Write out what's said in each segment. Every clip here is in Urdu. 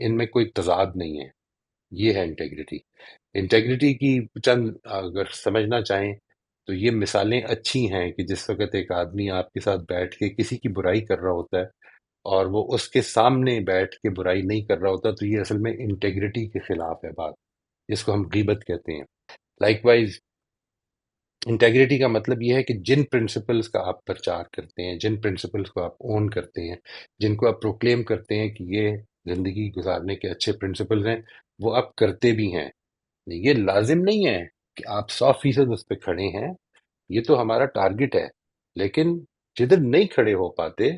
ان میں کوئی تضاد نہیں ہے، یہ ہے انٹیگریٹی۔ انٹیگریٹی کی چند اگر سمجھنا چاہیں تو یہ مثالیں اچھی ہیں کہ جس وقت ایک آدمی آپ کے ساتھ بیٹھ کے کسی کی برائی کر رہا ہوتا ہے اور وہ اس کے سامنے بیٹھ کے برائی نہیں کر رہا ہوتا، تو یہ اصل میں انٹیگریٹی کے خلاف ہے بات، جس کو ہم غیبت کہتے ہیں۔ لائک وائز انٹیگریٹی کا مطلب یہ ہے کہ جن پرنسپلز کا آپ پرچار کرتے ہیں، جن پرنسپلز کو آپ اون کرتے ہیں، جن کو آپ پروکلیم کرتے ہیں کہ یہ زندگی گزارنے کے اچھے پرنسپلز ہیں، وہ آپ کرتے بھی ہیں۔ یہ لازم نہیں ہے کہ آپ 100% اس پہ کھڑے ہیں، یہ تو ہمارا ٹارگٹ ہے، لیکن جدھر نہیں کھڑے ہو پاتے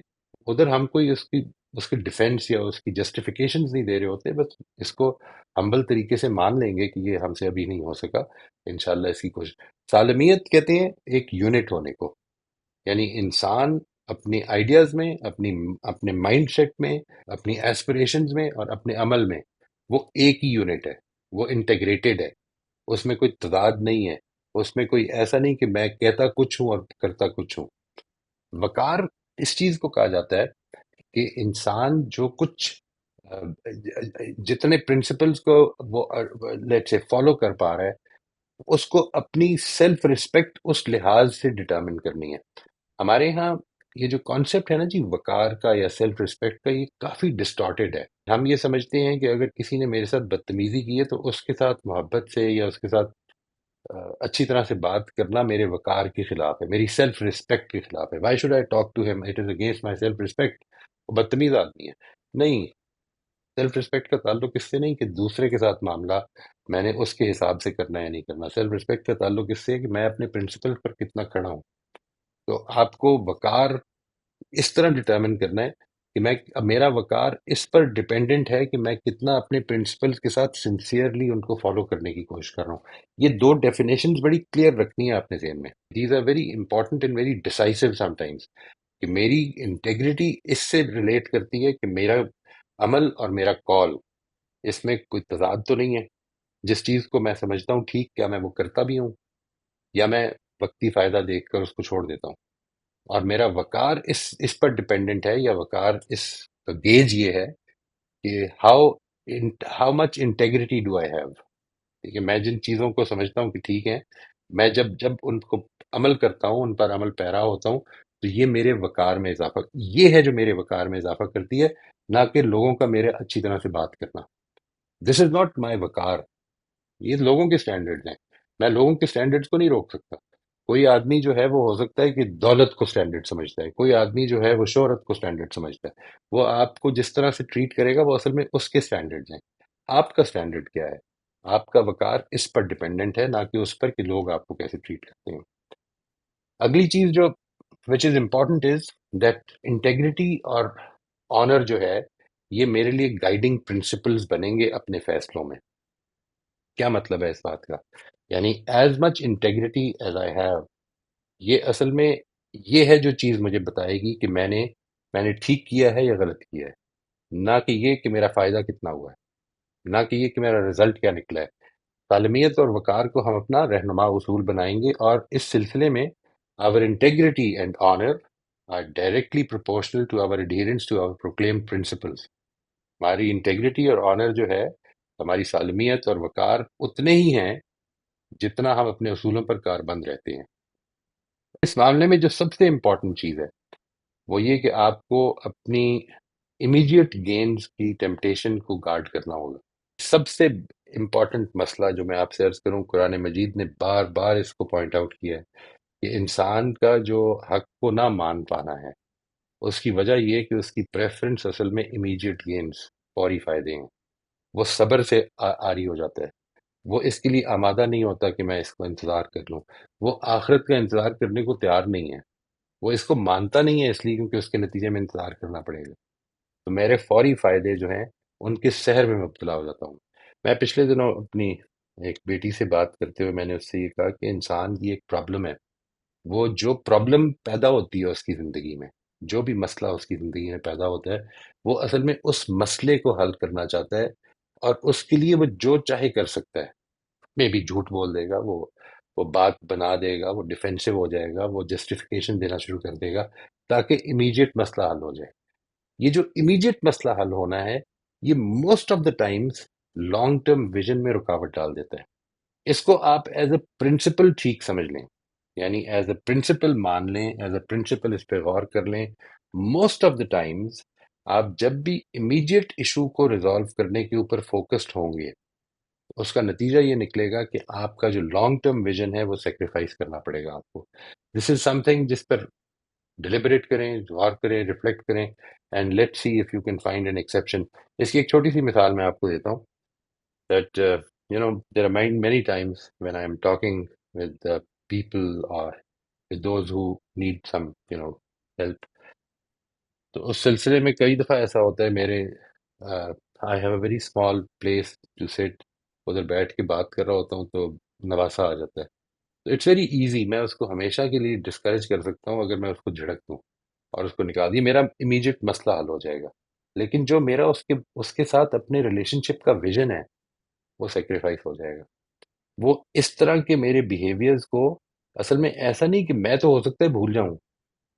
ادھر ہم کوئی اس کی ڈیفenس یا اس کی جسٹیفیکیشنز نہیں دے رہے ہوتے، بس اس کو ہمبل طریقے سے مان لیں گے کہ یہ ہم سے ابھی نہیں ہو سکا، انشاءاللہ اس کی کوشش۔ سالمیت کہتے ہیں ایک یونٹ ہونے کو، یعنی انسان اپنی آئیڈیاز میں، اپنے مائنڈ سیٹ میں، اپنی ایسپریشنز میں اور اپنے عمل میں وہ ایک ہی یونٹ ہے، وہ انٹیگریٹڈ ہے، اس میں کوئی تضاد نہیں ہے، اس میں کوئی ایسا نہیں کہ میں کہتا کچھ ہوں اور کرتا کچھ ہوں۔ وقار اس چیز کو کہا جاتا ہے کہ انسان جو کچھ آ، جتنے پرنسپلز کو وہ لیٹ سے فالو کر پا رہا ہے، اس کو اپنی سیلف رسپیکٹ اس لحاظ سے ڈٹرمن کرنی ہے۔ ہمارے ہاں یہ جو کانسیپٹ ہے نا جی وقار کا یا سیلف رسپیکٹ کا، یہ کافی ڈسٹارٹیڈ ہے۔ ہم یہ سمجھتے ہیں کہ اگر کسی نے میرے ساتھ بدتمیزی کی ہے تو اس کے ساتھ محبت سے یا اس کے ساتھ اچھی طرح سے بات کرنا میرے وقار کے خلاف ہے، میری سیلف رسپیکٹ کے خلاف ہے۔ Why should I talk to him, it is against my self respect, وہ بدتمیز آدمی ہے۔ نہیں، سیلف رسپیکٹ کا تعلق اس سے نہیں کہ دوسرے کے ساتھ معاملہ میں نے اس کے حساب سے کرنا ہے نہیں کرنا، سیلف رسپیکٹ کا تعلق اس سے ہے کہ میں اپنے پرنسپل پر کتنا کھڑا ہوں۔ تو آپ کو وقار اس طرح ڈٹرمن کرنا ہے کہ میں، اب میرا وقار اس پر ڈپینڈنٹ ہے کہ میں کتنا اپنے پرنسپلز کے ساتھ سنسیئرلی ان کو فالو کرنے کی کوشش کر رہا ہوں۔ یہ دو ڈیفینیشنز بڑی کلیئر رکھنی ہے اپنے ذہن میں، these are very important and very decisive sometimes, کہ میری انٹیگریٹی اس سے ریلیٹ کرتی ہے کہ میرا عمل اور میرا کال، اس میں کوئی تضاد تو نہیں ہے، جس چیز کو میں سمجھتا ہوں ٹھیک، کیا میں وہ کرتا بھی ہوں یا میں وقتی فائدہ دیکھ کر اس کو چھوڑ دیتا ہوں۔ اور میرا وقار اس پر ڈپینڈنٹ ہے، یا وقار اس کا گیج یہ ہے کہ how much integrity do I have. ٹھیک ہے، میں جن چیزوں کو سمجھتا ہوں کہ ٹھیک ہے، میں جب جب ان کو عمل کرتا ہوں، ان پر عمل پیرا ہوتا ہوں، تو یہ میرے وقار میں اضافہ، یہ ہے جو میرے وقار میں اضافہ کرتی ہے، نہ کہ لوگوں کا میرے اچھی طرح سے بات کرنا۔ دس از ناٹ مائی وقار، یہ لوگوں کے سٹینڈرڈز ہیں، میں لوگوں کے سٹینڈرڈز کو نہیں روک سکتا۔ کوئی آدمی جو ہے وہ ہو سکتا ہے کہ دولت کو سٹینڈرڈ سمجھتا ہے، کوئی آدمی جو ہے وہ شہرت کو سٹینڈرڈ سمجھتا ہے، وہ آپ کو جس طرح سے ٹریٹ کرے گا وہ اصل میں اس کے سٹینڈرڈز ہیں۔ آپ کا سٹینڈرڈ کیا ہے؟ آپ کا وقار اس پر ڈیپینڈنٹ ہے، نہ کہ اس پر کہ لوگ آپ کو کیسے ٹریٹ کرتے ہیں۔ اگلی چیز جو which is important is that integrity اور آنر جو ہے، یہ میرے لیے گائیڈنگ پرنسپلز بنیں گے اپنے فیصلوں میں۔ کیا مطلب ہے اس بات کا؟ یعنی as much integrity as I have, یہ اصل میں یہ ہے جو چیز مجھے بتائے گی کہ میں نے ٹھیک کیا ہے یا غلط کیا ہے، نہ کہ یہ کہ میرا فائدہ کتنا ہوا ہے، نہ کہ یہ کہ میرا رزلٹ کیا نکلا ہے۔ سالمیت اور وقار کو ہم اپنا رہنما اصول بنائیں گے، اور اس سلسلے میں our integrity and honor are directly proportional to our adherence to our proclaimed principles۔ ہماری انٹیگریٹی اور آنر جو ہے، ہماری سالمیت اور وقار اتنے ہی ہیں جتنا ہم اپنے اصولوں پر کاربند رہتے ہیں۔ اس معاملے میں جو سب سے امپورٹنٹ چیز ہے وہ یہ کہ آپ کو اپنی امیڈیٹ گینز کی ٹیمپٹیشن کو گارڈ کرنا ہوگا۔ سب سے امپورٹنٹ مسئلہ جو میں آپ سے عرض کروں، قرآن مجید نے بار بار اس کو پوائنٹ آؤٹ کیا ہے کہ انسان کا جو حق کو نہ مان پانا ہے، اس کی وجہ یہ کہ اس کی پریفرنس اصل میں امیڈیٹ گینز، فوری فائدے ہیں۔ وہ صبر سے عاری ہو جاتا ہے، وہ اس کے لیے آمادہ نہیں ہوتا کہ میں اس کو انتظار کر لوں، وہ آخرت کا انتظار کرنے کو تیار نہیں ہے، وہ اس کو مانتا نہیں ہے اس لیے کیونکہ اس کے نتیجے میں انتظار کرنا پڑے گا۔ تو میرے فوری فائدے جو ہیں ان کے سحر میں مبتلا ہو جاتا ہوں۔ میں پچھلے دنوں اپنی ایک بیٹی سے بات کرتے ہوئے میں نے اس سے یہ کہا کہ انسان کی ایک پرابلم ہے، وہ جو پرابلم پیدا ہوتی ہے اس کی زندگی میں، جو بھی مسئلہ اس کی زندگی میں پیدا ہوتا ہے، وہ اصل میں اس مسئلے کو حل کرنا چاہتا ہے، اور اس کے لیے وہ جو چاہے کر سکتا ہے۔ میں بھی جھوٹ بول دے گا، وہ بات بنا دے گا، وہ ڈیفینسو ہو جائے گا، وہ جسٹیفیکیشن دینا شروع کر دے گا تاکہ امیڈیٹ مسئلہ حل ہو جائے۔ یہ جو امیڈیٹ مسئلہ حل ہونا ہے، یہ most of the times long term vision میں رکاوٹ ڈال دیتا ہے. اس کو آپ ایز اے پرنسپل ٹھیک سمجھ لیں، یعنی ایز اے پرنسپل مان لیں، ایز اے پرنسپل اس پہ غور کر لیں. موسٹ آف دا ٹائمز آپ جب بھی امیڈیٹ ایشو کو ریزالو کرنے کے اوپر فوکسڈ ہوں گے، اس کا نتیجہ یہ نکلے گا کہ آپ کا جو لانگ ٹرم ویژن ہے وہ سیکریفائز کرنا پڑے گا آپ کو. دس از سم تھنگ جس پر ڈیلیبریٹ کریں، غور کریں، ریفلیکٹ کریں، and let see if you can find an exception. اس کی ایک چھوٹی سی مثال میں آپ کو دیتا ہوں. That there are many times when I'm talking with people or with those who need some help. تو اس سلسلے میں کئی دفعہ ایسا ہوتا ہے میرے I have a very small place to sit, ادھر بیٹھ کے بات کر رہا ہوتا ہوں تو نواسا آ جاتا ہے. تو اٹس ویری ایزی، میں اس کو ہمیشہ کے لیے ڈسکریج کر سکتا ہوں اگر میں اس کو جھڑک دوں اور اس کو نکال دیا، میرا امیجیٹ مسئلہ حل ہو جائے گا. لیکن جو میرا اس کے ساتھ اپنے ریلیشن شپ کا ویژن ہے وہ سیکریفائس ہو جائے گا. وہ اس طرح کے میرے بیہیویئرز کو، اصل میں ایسا نہیں کہ میں تو ہو سکتا ہے بھول جاؤں،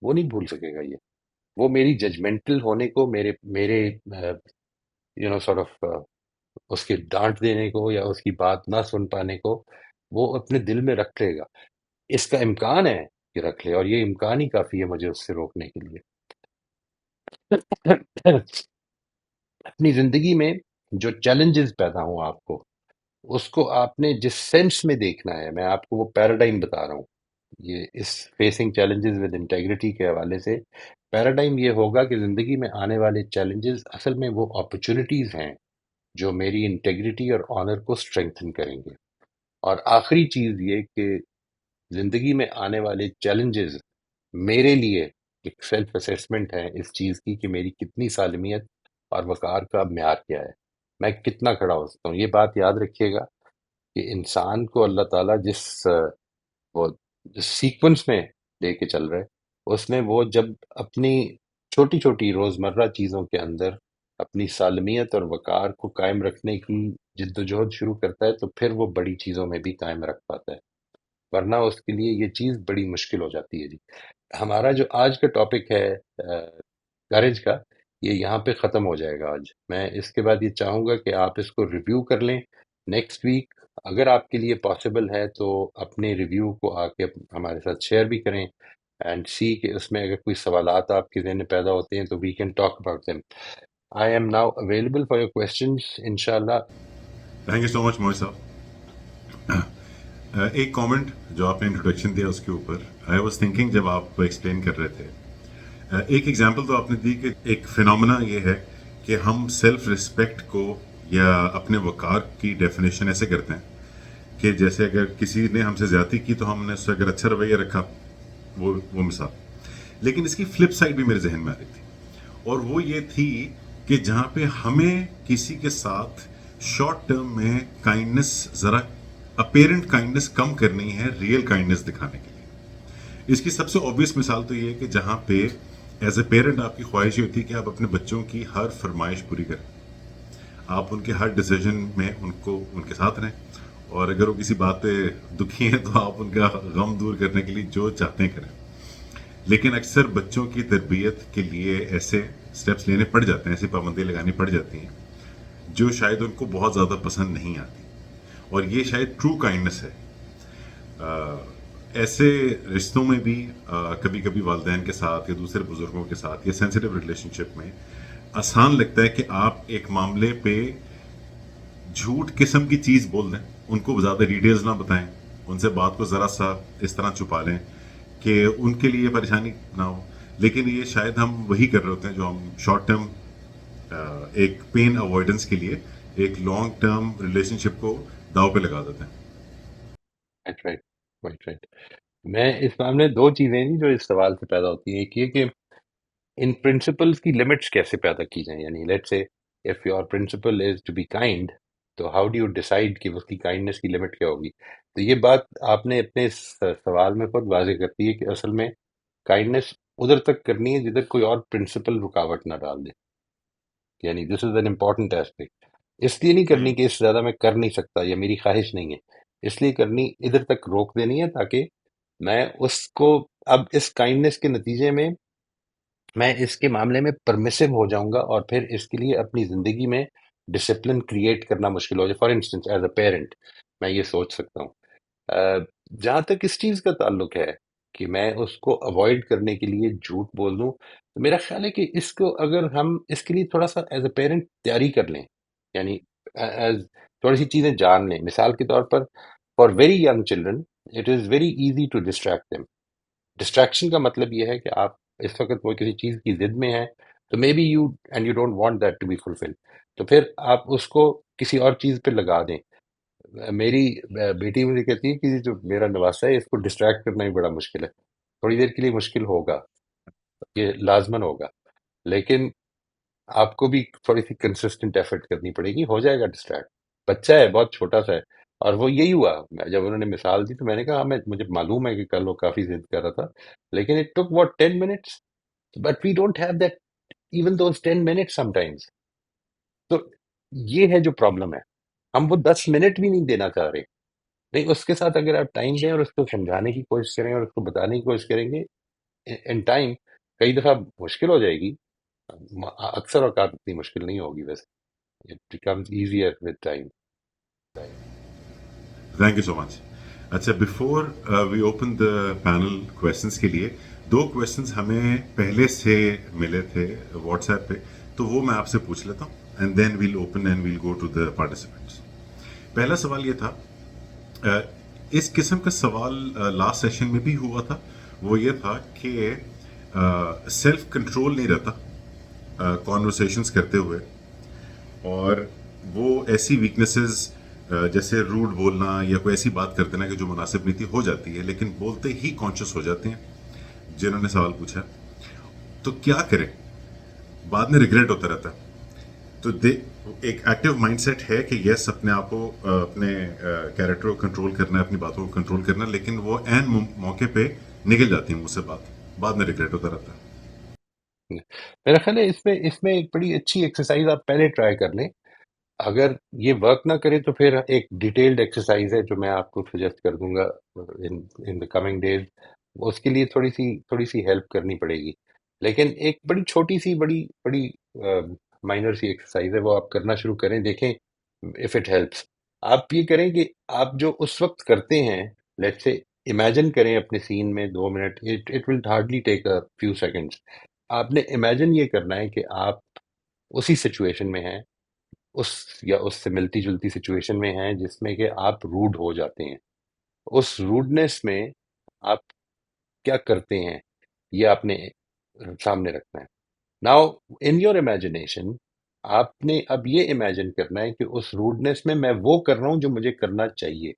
وہ نہیں بھول سکے گا. یہ وہ میری ججمنٹل ہونے کو، میرے سارٹ آف اس کے ڈانٹ دینے کو یا اس کی بات نہ سن پانے کو وہ اپنے دل میں رکھ لے گا. اس کا امکان ہے کہ رکھ لے، اور یہ امکان ہی کافی ہے مجھے اس سے روکنے کے لیے. اپنی زندگی میں جو چیلنجز پیدا ہوں آپ کو، اس کو آپ نے جس سینس میں دیکھنا ہے، میں آپ کو وہ پیراڈائم بتا رہا ہوں. یہ اس فیسنگ چیلنجز ود انٹیگریٹی کے حوالے سے پیراڈائم یہ ہوگا کہ زندگی میں آنے والے چیلنجز اصل میں وہ اپرچونٹیز ہیں جو میری انٹیگریٹی اور آنر کو اسٹرینتھن کریں گے. اور آخری چیز یہ کہ زندگی میں آنے والے چیلنجز میرے لیے ایک سیلف اسیسمنٹ ہے اس چیز کی کہ میری کتنی سالمیت اور وقار کا معیار کیا ہے، میں کتنا کھڑا ہو سکتا ہوں. یہ بات یاد رکھیے گا کہ انسان کو اللہ تعالیٰ وہ جس سیکوینس میں لے کے چل رہے، اس میں وہ جب اپنی چھوٹی چھوٹی روزمرہ چیزوں کے اندر اپنی سالمیت اور وقار کو قائم رکھنے کی جد و جہد شروع کرتا ہے تو پھر وہ بڑی چیزوں میں بھی قائم رکھ پاتا ہے، ورنہ اس کے لیے یہ چیز بڑی مشکل ہو جاتی ہے. جی، ہمارا جو آج کا ٹاپک ہے کریج کا، یہ یہاں پہ ختم ہو جائے گا آج. میں اس کے بعد یہ چاہوں گا کہ آپ اس کو ریویو کر لیں نیکسٹ ویک. اگر آپ کے لیے پاسبل ہے تو اپنے ریویو کو آ کے ہمارے ساتھ شیئر بھی کریں، اینڈ سی کہ اس میں اگر کوئی سوالات آپ کے ذہن میں پیدا ہوتے ہیں تو we can talk about them. I am now available for your questions انشاءاللہ. Thank you so much Mohit صاحب. ایک کامنٹ جو آپ نے انٹروڈکشن دیا اس کے اوپر، آئی واز تھنکنگ جب آپ ایکسپلین کر رہے تھے، ایک ایگزامپل تو آپ نے دی کہ ایک فینومنا یہ ہے کہ ہم سیلف رسپیکٹ کو یا اپنے وقار کی ڈیفینیشن ایسے کرتے ہیں کہ جیسے اگر کسی نے ہم سے زیادتی کی تو ہم نے اس سے اگر اچھا رویہ رکھا، وہ مثال. لیکن اس کی فلپ سائڈ بھی میرے ذہن میں آ رہی تھی، اور وہ یہ تھی کہ جہاں پہ ہمیں کسی کے ساتھ شارٹ ٹرم میں کائنڈنس، ذرا اپیرنٹ کائنڈنس کم کرنی ہے ریئل کائنڈنس دکھانے کے لیے. اس کی سب سے اوبویس مثال تو یہ ہے کہ جہاں پہ ایز اے پیرنٹ آپ کی خواہش یہ ہوتی ہے کہ آپ اپنے بچوں کی ہر فرمائش پوری کریں، آپ ان کے ہر ڈیسیجن میں ان کے ساتھ رہیں، اور اگر وہ کسی بات پہ دکھی ہیں تو آپ ان کا غم دور کرنے کے لیے جو چاہتے ہیں کریں. لیکن اکثر بچوں کی تربیت کے لیے ایسے سٹیپس لینے پڑ جاتے ہیں، ایسی پابندی لگانی پڑ جاتی ہیں جو شاید ان کو بہت زیادہ پسند نہیں آتی، اور یہ شاید ٹرو کائنڈنس ہے. ایسے رشتوں میں بھی کبھی کبھی والدین کے ساتھ یا دوسرے بزرگوں کے ساتھ یا سینسیٹیو ریلیشن شپ میں آسان لگتا ہے کہ آپ ایک معاملے پہ جھوٹ قسم کی چیز بول دیں، ان کو زیادہ ڈیٹیلز نہ بتائیں، ان سے بات کو ذرا سا اس طرح چھپا لیں کہ ان کے لیے پریشانی نہ ہو. لیکن یہ شاید ہم وہی کر رہے ہوتے ہیں جو ہم شارٹ ٹرم ایک پین اوائڈنس کے لیے ایک لانگ ٹرم ریلیشن شپ کو داؤ پہ لگا دیتے ہیں. Right right right right. میں اس معاملے میں دو چیزیں ہیں جو اس سوال سے پیدا ہوتی ہیں. ایک یہ کہ ان پرنسپلز کی لمٹس کیسے پیدا کی جائیں، یعنی let say if your principle is to be kind, تو ہاؤ ڈو یو ڈیسائیڈ کہ اس کی کائنڈنس کی لمٹ کیا ہوگی. تو یہ بات آپ نے اپنے سوال میں خود واضح کرتی ہے کہ اصل میں کائنڈنس ادھر تک کرنی ہے جدھر کوئی اور پرنسپل رکاوٹ نہ ڈال دے. یعنی this is an important aspect. اس لیے نہیں کرنی کہ اس سے زیادہ میں کر نہیں سکتا یا میری خواہش نہیں ہے، اس لیے کرنی ادھر تک روک دینی ہے تاکہ میں اس کو اب اس کائنڈنس کے نتیجے میں میں اس کے معاملے میں پرمیسو ہو جاؤں گا اور پھر اس کے لیے اپنی زندگی میں ڈسپلن کریٹ کرنا مشکل ہو جائے. For instance as a parent میں یہ سوچ سکتا ہوں. جہاں تک اس چیز کا تعلق ہے کہ میں اس کو اوائڈ کرنے کے لیے جھوٹ بول دوں، تو میرا خیال ہے کہ اس کو اگر ہم اس کے لیے تھوڑا سا ایز اے پیرنٹ تیاری کر لیں، یعنی ایز تھوڑی سی چیزیں جان لیں. مثال کے طور پر for very young children it is very easy to distract them. Distraction کا مطلب یہ ہے کہ آپ اس وقت وہ کسی چیز کی ضد میں ہیں، تو maybe you and you don't want that to be fulfil, تو پھر آپ اس کو کسی اور چیز پہ لگا دیں. میری بیٹی مجھے کہتی ہے کہ جو میرا نواسا ہے اس کو ڈسٹریکٹ کرنا ہی بڑا مشکل ہے. تھوڑی دیر کے لیے مشکل ہوگا، یہ لازمن ہوگا، لیکن آپ کو بھی تھوڑی سی کنسسٹنٹ ایفرٹ کرنی پڑے گی، ہو جائے گا ڈسٹریکٹ. بچہ ہے، بہت چھوٹا سا ہے. اور وہ یہی ہوا، جب انہوں نے مثال دی تو میں نے کہا ہمیں مجھے معلوم ہے کہ کل وہ کافی ضد کر رہا تھا، لیکن it took what 10 minutes. But we don't have that even those 10 minutes sometimes. تو یہ ہے جو پرابلم ہے، ہم وہ 10 منٹ بھی نہیں دینا چاہ رہے. نہیں، اس کے ساتھ اگر آپ ٹائم دیں اور اس کو سمجھانے کی کوشش کریں اور اس کو بتانے کی کوشش کریں گے ان ٹائم، کئی دفعہ مشکل ہو جائے گی، اکثر اوقات اتنی مشکل نہیں ہوگی ویسے. It becomes easier with time. Thank you so much. اچھا before we open the panel questions کے لیے، دو کوشچنس ہمیں پہلے سے ملے تھے واٹس ایپ پہ، تو وہ میں آپ سے پوچھ لیتا ہوں and then we'll open and we'll go to the participants. پہلا سوال یہ تھا، اس قسم کا سوال لاسٹ سیشن میں بھی ہوا تھا. وہ یہ تھا کہ سیلف کنٹرول نہیں رہتا کانورسیشنس کرتے ہوئے، اور وہ ایسی ویکنیسز جیسے روڈ بولنا یا کوئی ایسی بات کرتے نا کہ جو مناسب نہیں تھی ہو جاتی ہے، لیکن بولتے ہی کانشیس ہو جاتے ہیں جنہوں نے سوال پوچھا. تو کیا کریں؟ بعد میں ریگریٹ ہوتا رہتا ہے. تو ایک ایکٹیو مائنڈ سیٹ ہے کہ یس اپنے آپ کو اپنے کیریکٹر کو کنٹرول کرنا ہے، اپنی باتوں کو کنٹرول کرنا ہے، لیکن وہ عین موقع پہ نکل جاتی ہیں مجھ سے بات، بعد میں ریگریٹ ہوتا رہتا ہے. میرا خیال ہے اس میں ایک بڑی اچھی ایکسرسائز آپ پہلے ٹرائی کر لیں. اگر یہ ورک نہ کرے تو پھر ایک ڈیٹیلڈ ایکسرسائز ہے جو میں آپ کو سجیسٹ کر دوں گا ان دا کمنگ ڈیز. اس کے لیے تھوڑی سی ہیلپ کرنی پڑے گی، لیکن ایک بڑی چھوٹی سی بڑی بڑی مائنر سی ایکسرسائز ہے، وہ آپ کرنا شروع کریں، دیکھیں اف اٹ ہیلپس. آپ یہ کریں کہ آپ جو اس وقت کرتے ہیں، لیٹ سے امیجن کریں اپنے سین میں 2 minute, it will hardly take a few seconds. آپ نے امیجن یہ کرنا ہے کہ آپ اسی سچویشن میں ہیں، اس یا اس سے ملتی جلتی سچویشن میں ہیں جس میں کہ آپ روڈ ہو جاتے ہیں. اس روڈنس میں آپ کیا کرتے ہیں، یہ آپ نے سامنے رکھنا ہے. ناؤ ان یور امیجنیشن آپ نے اب یہ امیجن کرنا ہے کہ اس روڈنس میں وہ کر رہا ہوں جو مجھے کرنا چاہیے.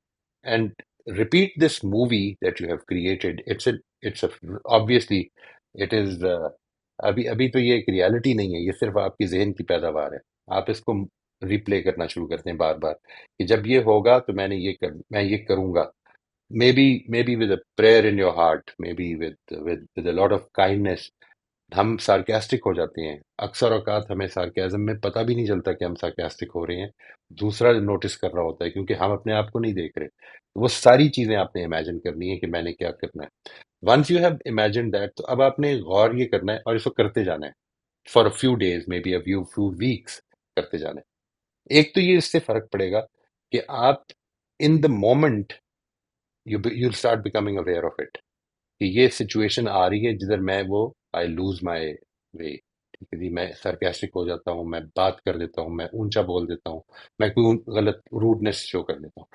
And repeat this movie that you have created. It's obviously it is ابھی ابھی تو یہ ایک ریالٹی نہیں ہے، یہ صرف آپ کی ذہن کی پیداوار ہے. آپ اس کو ریپلے کرنا شروع کرتے ہیں بار بار کہ جب یہ ہوگا تو میں یہ کروں گا. Maybe with a prayer in your heart, maybe with a lot of kindness. ہم سارکیسٹک ہو جاتے ہیں اکثر اوقات، ہمیں سارکیزم میں پتہ بھی نہیں چلتا کہ ہم سارکیسٹک ہو رہے ہیں، دوسرا نوٹس کر رہا ہوتا ہے کیونکہ ہم اپنے آپ کو نہیں دیکھ رہے. وہ ساری چیزیں آپ نے امیجن کرنی ہے کہ میں نے کیا کرنا ہے. Once you have imagine that, تو اب آپ نے غور یہ کرنا ہے اور اس کو کرتے جانا ہے for a few days, maybe a few weeks کرتے جانا ہے. ایک تو یہ اس سے فرق پڑے گا کہ آپ in the moment you start becoming aware of it, کہ یہ سچویشن آ رہی ہے جدھر میں وہ آئی لوز مائی وے. ٹھیک ہے جی، میں سرکیسٹک ہو جاتا ہوں، میں بات کر دیتا ہوں، میں اونچا بول دیتا ہوں، میں کوئی غلط روڈنس شو کر دیتا ہوں.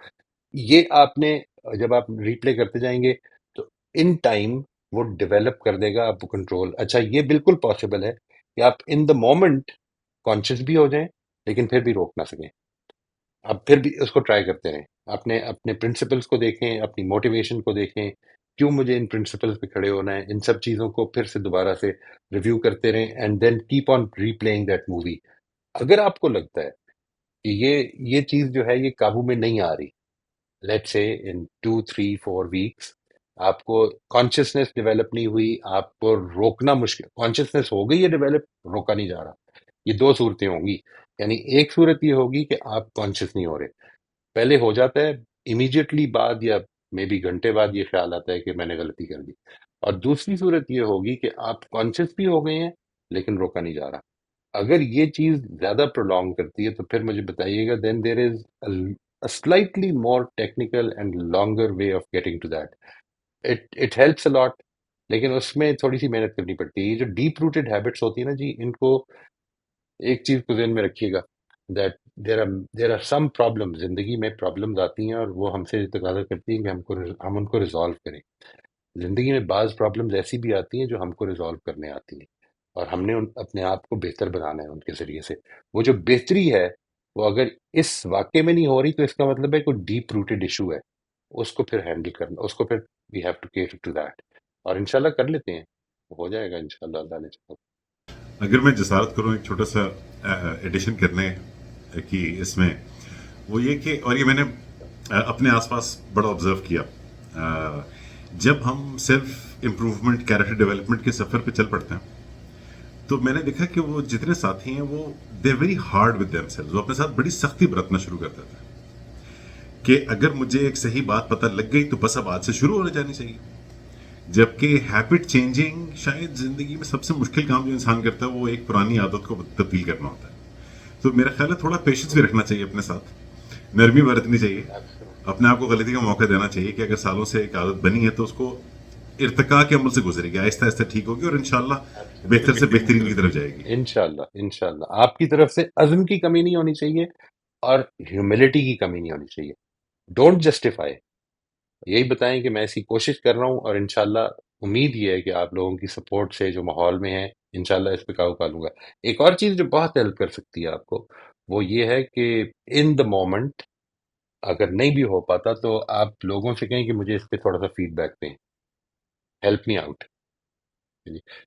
یہ آپ نے جب آپ ریپلے کرتے جائیں گے تو ان ٹائم وہ ڈیولپ کر دے گا آپ کو کنٹرول. اچھا یہ بالکل پاسبل ہے کہ آپ ان دا مومنٹ کانشیس بھی ہو جائیں لیکن پھر بھی روک نہ سکیں. آپ پھر بھی اس کو ٹرائی کرتے رہیں، اپنے پرنسپلس کو دیکھیں، اپنی موٹیویشن کو دیکھیں، کیوں مجھے ان پرنسپلس پہ کھڑے ہونا ہے. ان سب چیزوں کو پھر سے دوبارہ سے ریویو کرتے رہیں and then keep on replaying that movie. اگر آپ کو لگتا ہے کہ یہ چیز جو ہے یہ قابو میں نہیں آ رہی، لیٹ سے ان 2 3 4 ویکس آپ کو کانشیسنیس ڈیولپ نہیں ہوئی، آپ کو روکنا مشکل. کانشیسنیس ہو گئی ہے ڈیولپ، روکا نہیں جا رہا. یہ دو صورتیں ہوں گی، یعنی ایک صورت یہ ہوگی کہ آپ کانشیس نہیں ہو رہے. پہلے ہو جاتا ہے امیڈیٹلی بعد یا مے بی گھنٹے بعد یہ خیال آتا ہے کہ میں نے غلطی کر دی. اور دوسری صورت یہ ہوگی کہ آپ کانشیس بھی ہو گئے ہیں لیکن روکا نہیں جا رہا. اگر یہ چیز زیادہ پرولونگ کرتی ہے تو پھر مجھے بتائیے گا دین دیر از slightly more technical and longer way of getting to that. It helps a lot. لیکن اس میں تھوڑی سی محنت کرنی پڑتی ہے. یہ جو ڈیپ روٹیڈ ہیبٹس ہوتی ہیں نا جی، ان کو ایک چیز کو ذہن میں رکھیے گا that there are some problem. زندگی میں پرابلمز آتی ہیں اور وہ ہم سے تقاضا کرتی ہیں کہ ہم ان کو ریزالو کریں. زندگی میں بعض پرابلمز ایسی بھی آتی ہیں جو ہم کو ریزالو کرنے آتی ہیں، اور ہم نے اپنے آپ کو بہتر بنانا ہے ان کے ذریعے سے. وہ جو بہتری ہے وہ اگر اس واقعے میں نہیں ہو رہی تو اس کا مطلب ہے کوئی ڈیپ روٹیڈ ایشو ہے. اس کو پھر ہینڈل کرنا، اس کو پھر we have to care to that. اور انشاءاللہ کر لیتے ہیں، ہو جائے گا انشاءاللہ اللہ نے چاہا. اگر میں جسارت کروں ایک چھوٹا سا ایڈیشن کرنے کی اس میں، وہ یہ کہ، اور یہ میں نے اپنے آس پاس بڑا آبزرو کیا، جب ہم سیلف امپروومنٹ کیریکٹر ڈیولپمنٹ کے سفر پہ چل پڑتے ہیں تو میں نے دیکھا کہ وہ جتنے ساتھی ہیں وہ they very hard with themselves, وہ اپنے ساتھ بڑی سختی برتنا شروع کر دیتے ہیں کہ اگر مجھے ایک صحیح بات پتہ لگ گئی تو بس اب آج سے شروع ہو جانی چاہیے. جبکہ ہیبٹ چینجنگ شاید زندگی میں سب سے مشکل کام جو انسان کرتا ہے وہ ایک پرانی عادت کو تبدیل کرنا ہوتا ہے. تو میرا خیال ہے تھوڑا پیشنس بھی رکھنا چاہیے اپنے ساتھ، نرمی برتنی چاہیے، اپنے آپ کو غلطی کا موقع دینا چاہیے کہ اگر سالوں سے ایک عادت بنی ہے تو اس کو ارتقاء کے عمل سے گزرے گی، آہستہ آہستہ ٹھیک ہوگی اور انشاءاللہ بہتر سے بہترین کی طرف جائے گی. انشاءاللہ انشاءاللہ آپ کی طرف سے عزم کی کمی نہیں ہونی چاہیے اور ہیوملٹی کی کمی نہیں ہونی چاہیے. ڈونٹ جسٹیفائی، یہی بتائیں کہ میں ایسی کوشش کر رہا ہوں اور انشاءاللہ امید یہ ہے کہ آپ لوگوں کی سپورٹ سے جو ماحول میں ہے انشاءاللہ اس پہ قابو پا لوں گا. ایک اور چیز جو بہت ہیلپ کر سکتی ہے آپ کو وہ یہ ہے کہ ان دا مومنٹ اگر نہیں بھی ہو پاتا تو آپ لوگوں سے کہیں کہ مجھے اس پہ تھوڑا سا فیڈ بیک دیں، ہیلپ می آؤٹ.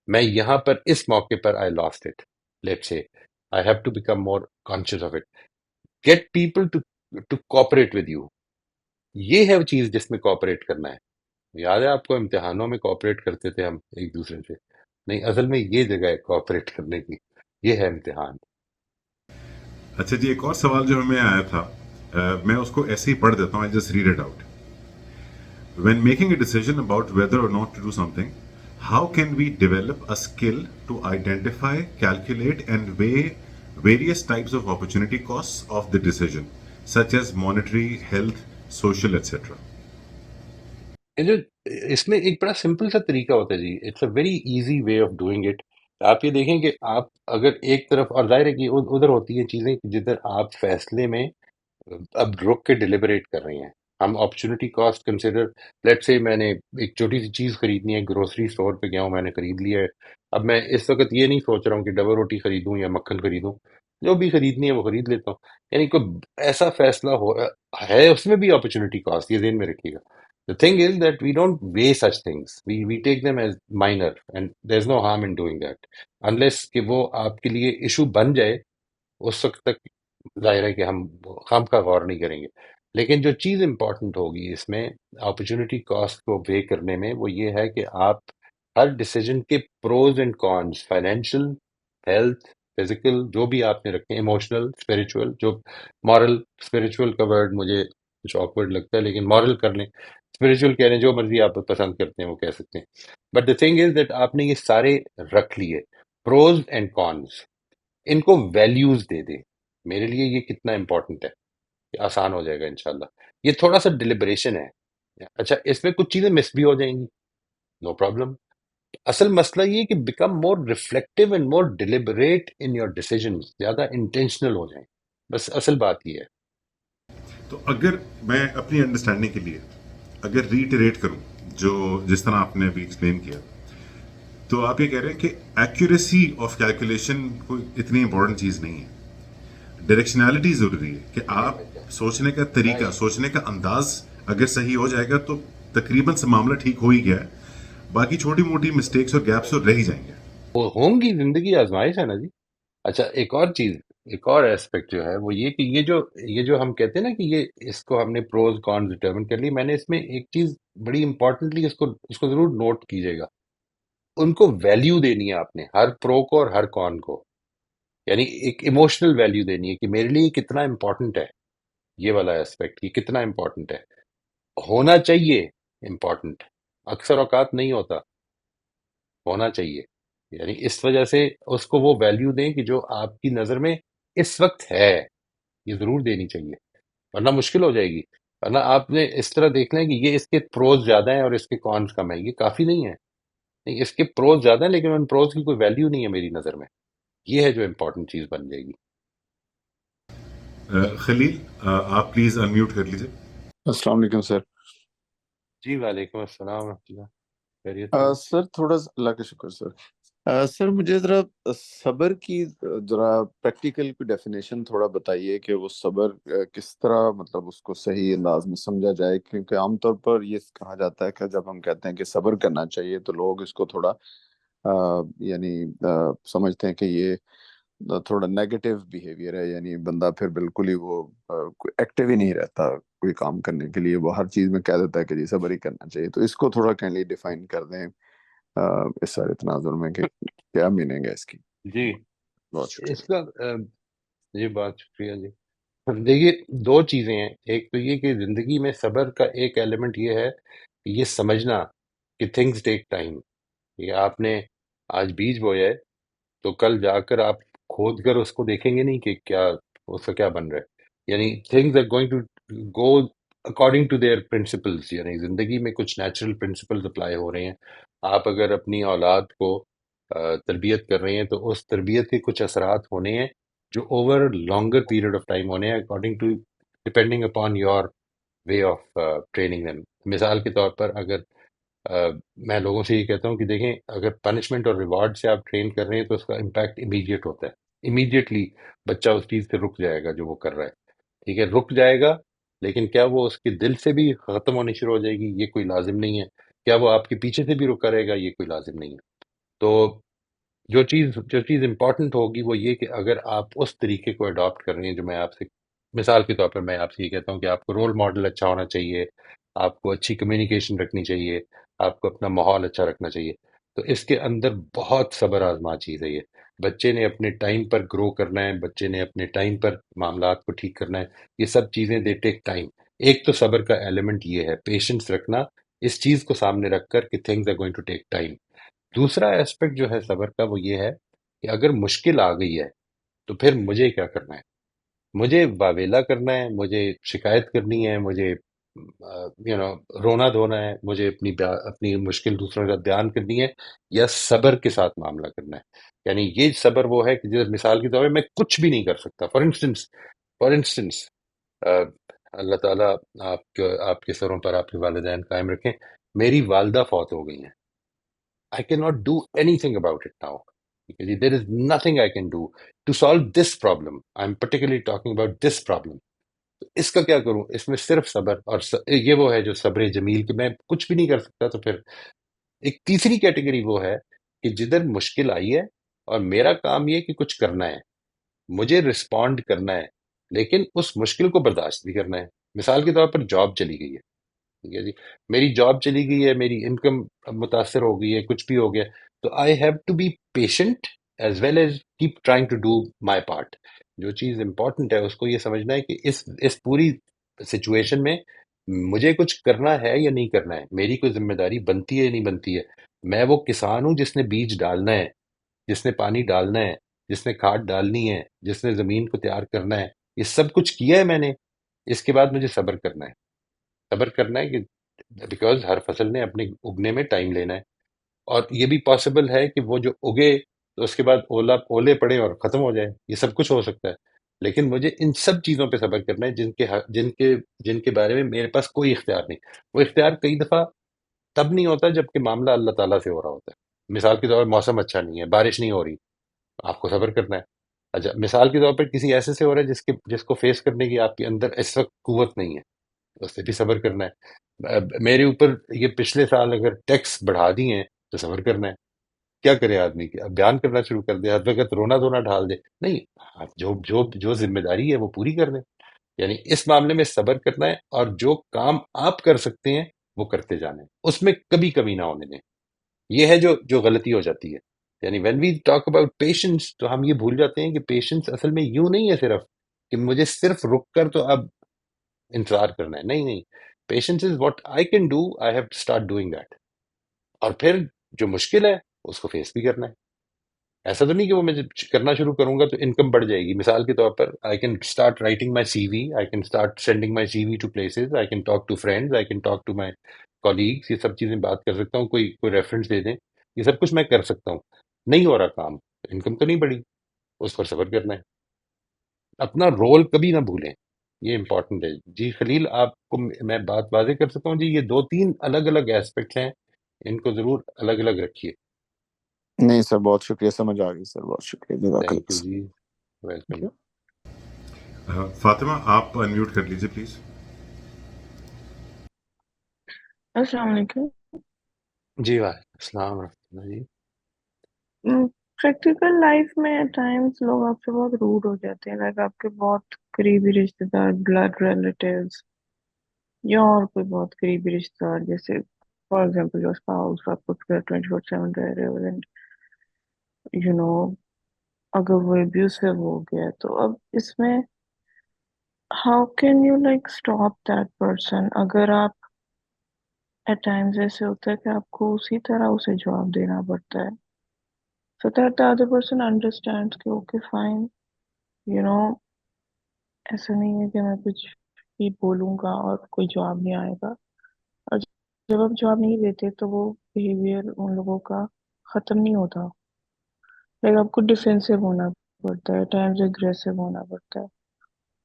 میں یہاں پر اس موقع پر I lost it, let's say I have to become more conscious of it. Get people to cooperate with you. یہ ہے وہ چیز جس میں کوپریٹ کرنا ہے. یاد ہے آپ کو امتحانوں میں کوپریٹ کرتے تھے ہم ایک دوسرے سے؟ نہیں، اصل میں یہ جگہ ہے کوپریٹ کرنے کی، یہ ہے امتحان. اچھا جی، ایک اور سوال جو ہمیں آیا تھا، میں اس کو ایسے ہی پڑھ دیتا ہوں. I just read it out. When making a decision about whether or not to do something, how can we develop a skill to identify, calculate, and weigh various types of opportunity costs of the decision, such as monetary, health, social, etc.? یہ جو اس میں ایک بڑا سمپل سا طریقہ ہوتا ہے جی، it's a very easy way of doing it. آپ یہ دیکھیں کہ آپ اگر ایک طرف، اور ظاہر ہے کہ ادھر ہوتی ہیں چیزیں جدھر آپ فیصلے میں اب رک کے ڈیلیبریٹ کر رہے ہیں. ہم اپرچونٹی کاسٹ کنسیڈر، لیٹ سے میں نے ایک چھوٹی سی چیز خریدنی ہے، گروسری اسٹور پہ گیا ہوں، میں نے خرید لیا ہے. اب میں اس وقت یہ نہیں سوچ رہا ہوں کہ ڈبل روٹی خریدوں یا مکھن خریدوں، جو بھی خریدنی ہے وہ خرید لیتا ہوں. یعنی کوئی ایسا فیصلہ ہے اس میں بھی اپرچونٹی کاسٹ، یہ ذہن میں رکھیے گا. The thing is that we don't weigh such things. We take them as minor and there's no harm in doing that. Unless کہ وہ آپ کے لیے ایشو بن جائے، اس وقت تک ظاہر ہے کہ ہم خام کا غور نہیں کریں گے. لیکن جو چیز امپورٹنٹ ہوگی اس میں اپرچونٹی کاسٹ کو وے کرنے میں وہ یہ ہے کہ آپ ہر ڈیسیجن کے pros and cons, financial, health, physical, جو بھی آپ نے رکھے، ایموشنل، اسپریچول، جو مورل، اسپریچول کا ورڈ مجھے کچھ آکورڈ لگتا ہے لیکن مورل کر لیں، اسپریچول کہہ لیں، جو مرضی آپ پسند کرتے ہیں وہ کہہ سکتے ہیں. But the thing is that آپ نے یہ سارے رکھ لیے، پروز اینڈ کونس، ان کو ویلیوز دے دیں. میرے لیے یہ کتنا امپورٹنٹ ہے، یہ آسان ہو جائے گا انشاءاللہ. یہ تھوڑا سا ڈیلیبریشن ہے. اچھا اس میں کچھ چیزیں مس بھی ہو جائیں گی، نو پرابلم. اصل مسئلہ یہ کہ become more reflective and more deliberate in your decision, زیادہ انٹینشنل ہو جائیں، بس اصل بات یہ ہے. تو اگر میں اپنی انڈرسٹینڈنگ کے لیے اگر ریٹریٹ کروں جو جس طرح آپ نے ابھی ایکسپلین کیا، تو آپ یہ کہہ رہے ہیں کہ ایکوریسی آف کیلکولیشن کوئی اتنی امپورٹنٹ چیز نہیں ہے، ڈائریکشنالٹی ضروری ہے کہ آپ سوچنے کا طریقہ، سوچنے کا انداز اگر صحیح ہو جائے گا تو تقریباً سے معاملہ ٹھیک ہو ہی گیا ہے، باقی چھوٹی موٹی مسٹیکس اور گیپس تو رہ ہی جائیں گے. وہ ہوں گی، زندگی آزمائش ہے نا جی. اچھا ایک اور چیز، ایک اور ایسپیکٹ جو ہے وہ یہ کہ یہ جو ہم کہتے ہیں نا کہ یہ اس کو ہم نے پروز کون ڈٹرمن کر لی. میں نے اس میں ایک چیز بڑی امپورٹنٹلی اس کو ضرور نوٹ کیجیے گا. ان کو ویلیو دینی ہے آپ نے، ہر پرو کو اور ہر کون کو. یعنی ایک ایموشنل ویلیو دینی ہے کہ میرے لیے یہ کتنا امپورٹنٹ ہے، یہ والا ایسپیکٹ، یہ کتنا امپورٹنٹ ہے. ہونا چاہیے امپورٹنٹ، اکثر اوقات نہیں ہوتا. ہونا چاہیے. یعنی اس وجہ سے اس کو وہ ویلیو دیں کہ جو آپ کی نظر میں اس وقت ہے، یہ ضرور دینی چاہیے، ورنہ مشکل ہو جائے گی. ورنہ آپ نے اس طرح دیکھ لیں کہ یہ اس کے پروز زیادہ ہیں اور اس کے کونس کم ہیں، یہ کافی نہیں ہے. نہیں، اس کے پروز زیادہ ہیں لیکن ان پروز کی کوئی ویلیو نہیں ہے میری نظر میں. یہ ہے جو امپورٹنٹ چیز بن جائے گی. خلیل، آپ پلیز انمیوٹ کر لیجیے. السلام علیکم سر. جی وعلیکم السلام ورحمۃ اللہ. خیریت سے ہیں؟ سر تھوڑا اللہ کا شکر سر. سر مجھے ذرا صبر کی ذرا پریکٹیکل کی ڈیفینیشن تھوڑا بتائیے کہ وہ صبر کس طرح مطلب اس کو صحیح انداز میں سمجھا جائے، کیونکہ عام طور پر یہ کہا جاتا ہے کہ جب ہم کہتے ہیں کہ صبر کرنا چاہیے تو لوگ اس کو تھوڑا یعنی سمجھتے ہیں کہ یہ تھوڑا نیگیٹو بیہیویئر ہے، یعنی بندہ پھر بالکل ہی وہ ایکٹیو ہی نہیں رہتا کوئی کام کرنے کے لیے، وہ ہر چیز میں کہہ دیتا ہے کہ جی صبر ہی کرنا چاہیے. تو اس کو تھوڑا کائنڈلی ڈیفائن کر دیں اس سارے تناظر میں کہ کیا میننگ ہے اس کی. جی بہت اس شکریہ. کا جی بات شکریہ جی. دیکھیے دو چیزیں ہیں، ایک تو یہ کہ زندگی میں صبر کا ایک ایلیمنٹ یہ ہے کہ یہ سمجھنا کہ تھنگز ٹیک ٹائم. یہ آپ نے آج بیج بویا ہے تو کل جا کر آپ کھود کر اس کو دیکھیں گے نہیں کہ کیا اس کا کیا بن رہا ہے. یعنی things are going to go according to their principles. یعنی زندگی میں کچھ نیچرل پرنسپلز اپلائی ہو رہے ہیں. آپ اگر اپنی اولاد کو تربیت کر رہے ہیں تو اس تربیت کے کچھ اثرات ہونے ہیں جو over longer period of time ہونے ہیں according to depending upon your way of training them. مثال کے طور پر اگر میں لوگوں سے یہ کہتا ہوں کہ دیکھیں اگر پنشمنٹ اور ریوارڈ سے آپ ٹرین کر رہے ہیں تو اس کا امپیکٹ امیڈیٹ ہوتا ہے. امیڈیٹلی بچہ اس چیز سے رک جائے گا جو وہ کر رہا ہے. ٹھیک ہے، رک جائے گا، لیکن کیا وہ اس کے دل سے بھی ختم ہونی شروع ہو جائے گی؟ یہ کوئی لازم نہیں ہے. کیا وہ آپ کے پیچھے سے بھی رکا رہے گا؟ یہ کوئی لازم نہیں ہے. تو جو چیز امپورٹنٹ ہوگی وہ یہ کہ اگر آپ اس طریقے کو اڈاپٹ کر رہے ہیں جو میں آپ سے مثال کے طور پر میں آپ سے یہ کہتا ہوں کہ آپ کو رول ماڈل اچھا ہونا چاہیے، آپ کو اچھی کمیونیکیشن رکھنی چاہیے، آپ کو اپنا ماحول اچھا رکھنا چاہیے، تو اس کے اندر بہت صبر آزما چیز ہے. یہ بچے نے اپنے ٹائم پر گرو کرنا ہے، بچے نے اپنے ٹائم پر معاملات کو ٹھیک کرنا ہے. یہ سب چیزیں دے ٹیک ٹائم. ایک تو صبر کا ایلیمنٹ یہ ہے، پیشنس رکھنا اس چیز کو سامنے رکھ کر کہ things are going to take time. دوسرا ایسپیکٹ جو ہے صبر کا وہ یہ ہے کہ اگر مشکل آ گئی ہے تو پھر مجھے کیا کرنا ہے؟ مجھے واویلا کرنا ہے، مجھے شکایت کرنی ہے، مجھے رونا دھونا ہے، مجھے اپنی مشکل دوسروں کے ساتھ بیان کرنی ہے، یا صبر کے ساتھ معاملہ کرنا ہے؟ یعنی یہ صبر وہ ہے کہ جیسے مثال کے طور پہ میں کچھ بھی نہیں کر سکتا. فار انسٹنس اللہ تعالیٰ آپ کے سروں پر آپ کے والدین قائم رکھیں. میری والدہ فوت ہو گئی ہیں. I cannot do anything about it now. There is nothing I can do to solve this problem. I'm particularly talking about this problem. اس کا کیا کروں؟ اس میں صرف صبر اور یہ وہ ہے جو صبر جمیل کہ میں کچھ بھی نہیں کر سکتا. تو پھر ایک تیسری کیٹیگری وہ ہے کہ جدھر مشکل آئی ہے اور میرا کام یہ کہ کچھ کرنا ہے، مجھے رسپونڈ کرنا ہے، لیکن اس مشکل کو برداشت بھی کرنا ہے. مثال کے طور پر جاب چلی گئی ہے، ٹھیک ہے جی، میری جاب چلی گئی ہے، میری انکم متاثر ہو گئی ہے، کچھ بھی ہو گیا، تو I have to be patient as well as keep trying to do my part. جو چیز امپورٹنٹ ہے اس کو یہ سمجھنا ہے کہ اس پوری سچویشن میں مجھے کچھ کرنا ہے یا نہیں کرنا ہے، میری کوئی ذمہ داری بنتی ہے یا نہیں بنتی ہے. میں وہ کسان ہوں جس نے بیج ڈالنا ہے، جس نے پانی ڈالنا ہے، جس نے کھاد ڈالنی ہے، جس نے زمین کو تیار کرنا ہے. یہ سب کچھ کیا ہے میں نے. اس کے بعد مجھے صبر کرنا ہے. صبر کرنا ہے کہ بیکاز ہر فصل نے اپنے اگنے میں ٹائم لینا ہے، اور یہ بھی پاسبل ہے کہ وہ جو اگے تو اس کے بعد اولے پڑے اور ختم ہو جائے. یہ سب کچھ ہو سکتا ہے، لیکن مجھے ان سب چیزوں پہ صبر کرنا ہے جن کے بارے میں میرے پاس کوئی اختیار نہیں. وہ اختیار کئی دفعہ تب نہیں ہوتا جب کہ معاملہ اللہ تعالیٰ سے ہو رہا ہوتا ہے. مثال کے طور پر موسم اچھا نہیں ہے، بارش نہیں ہو رہی، آپ کو صبر کرنا ہے. اچھا، مثال کے طور پر کسی ایسے سے ہو رہا ہے جس کو فیس کرنے کی آپ کے اندر اس وقت قوت نہیں ہے، اس سے بھی صبر کرنا ہے. میرے اوپر یہ پچھلے سال اگر ٹیکس بڑھا دی ہیں تو صبر کرنا ہے. کیا کرے آدمی کہ اب بیان کرنا شروع کر دے، ہر وقت رونا دھونا ڈھال دے؟ نہیں، آپ جو ذمہ داری ہے وہ پوری کر دیں. یعنی اس معاملے میں صبر کرنا ہے، اور جو کام آپ کر سکتے ہیں وہ کرتے جانے ہیں، اس میں کبھی کمی نہ ہونے دیں. یہ ہے جو غلطی ہو جاتی ہے. یعنی when we talk about patience تو ہم یہ بھول جاتے ہیں کہ پیشنس اصل میں یوں نہیں ہے صرف کہ مجھے صرف رک کر تو اب انتظار کرنا ہے. نہیں نہیں، patience is what I can do, I have to start doing that. اور پھر جو مشکل ہے اس کو فیس بھی کرنا ہے. ایسا تو نہیں کہ وہ میں جب کرنا شروع کروں گا تو انکم بڑھ جائے گی. مثال کے طور پر I can start writing my C V, I can start sending my C V to places, I can talk to friends, I can talk to my colleagues. یہ سب چیزیں بات کر سکتا ہوں, کوئی کوئی ریفرنس دے دیں, یہ سب کچھ میں کر سکتا ہوں. نہیں ہو رہا کام, انکم تو نہیں بڑھی, اس پر صبر کرنا ہے. اپنا رول کبھی نہ بھولیں, یہ امپورٹنٹ ہے. جی خلیل, آپ کو میں بات واضح کر سکتا ہوں جی, یہ دو تین الگ الگ ایسپیکٹس ہیں, ان کو ضرور الگ الگ رکھیے. نہیں سر، بہت شکریہ، سمجھ آ گئی سر، بہت شکریہ، جزاک تھینک یو اللہ جی, ویلکم. سر. فاطمہ آپ انمیوٹ کر لیجیے پلیز. السلام علیکم. جی وعلیکم السلام ورحمۃ اللہ جی. پریکٹیکل لائف میں ٹائمس لوگ آپ سے بہت روڈ ہو جاتے ہیں، لائک آپ کے بہت قریبی رشتے دار، بلڈ ریلیٹیوز یا اور کوئی بہت قریبی رشتے دار، جیسے فار ایگزامپل جو اسپاؤس آپ کو 24/7 رہ رہے ہو، اینڈ یو نو اگر وہ ابیوسو ہو گیا تو اب اس میں how can you like stop that person? اگر آپ ایٹ ٹائمز ایسے ہوتا ہے کہ آپ کو اسی طرح اسے جواب دینا پڑتا ہے so that the other person understands کہ اوکے فائن، یو نو ایسا نہیں ہے کہ میں کچھ بھی بولوں گا اور کوئی جواب نہیں آئے گا. اور جب آپ جواب نہیں دیتے تو وہ بیہیویئر ان لوگوں کا ختم نہیں ہوتا، لیکن آپ کو ڈیفینسو ہونا پڑتا ہے، ٹائمز اگریسو ہونا پڑتا ہے.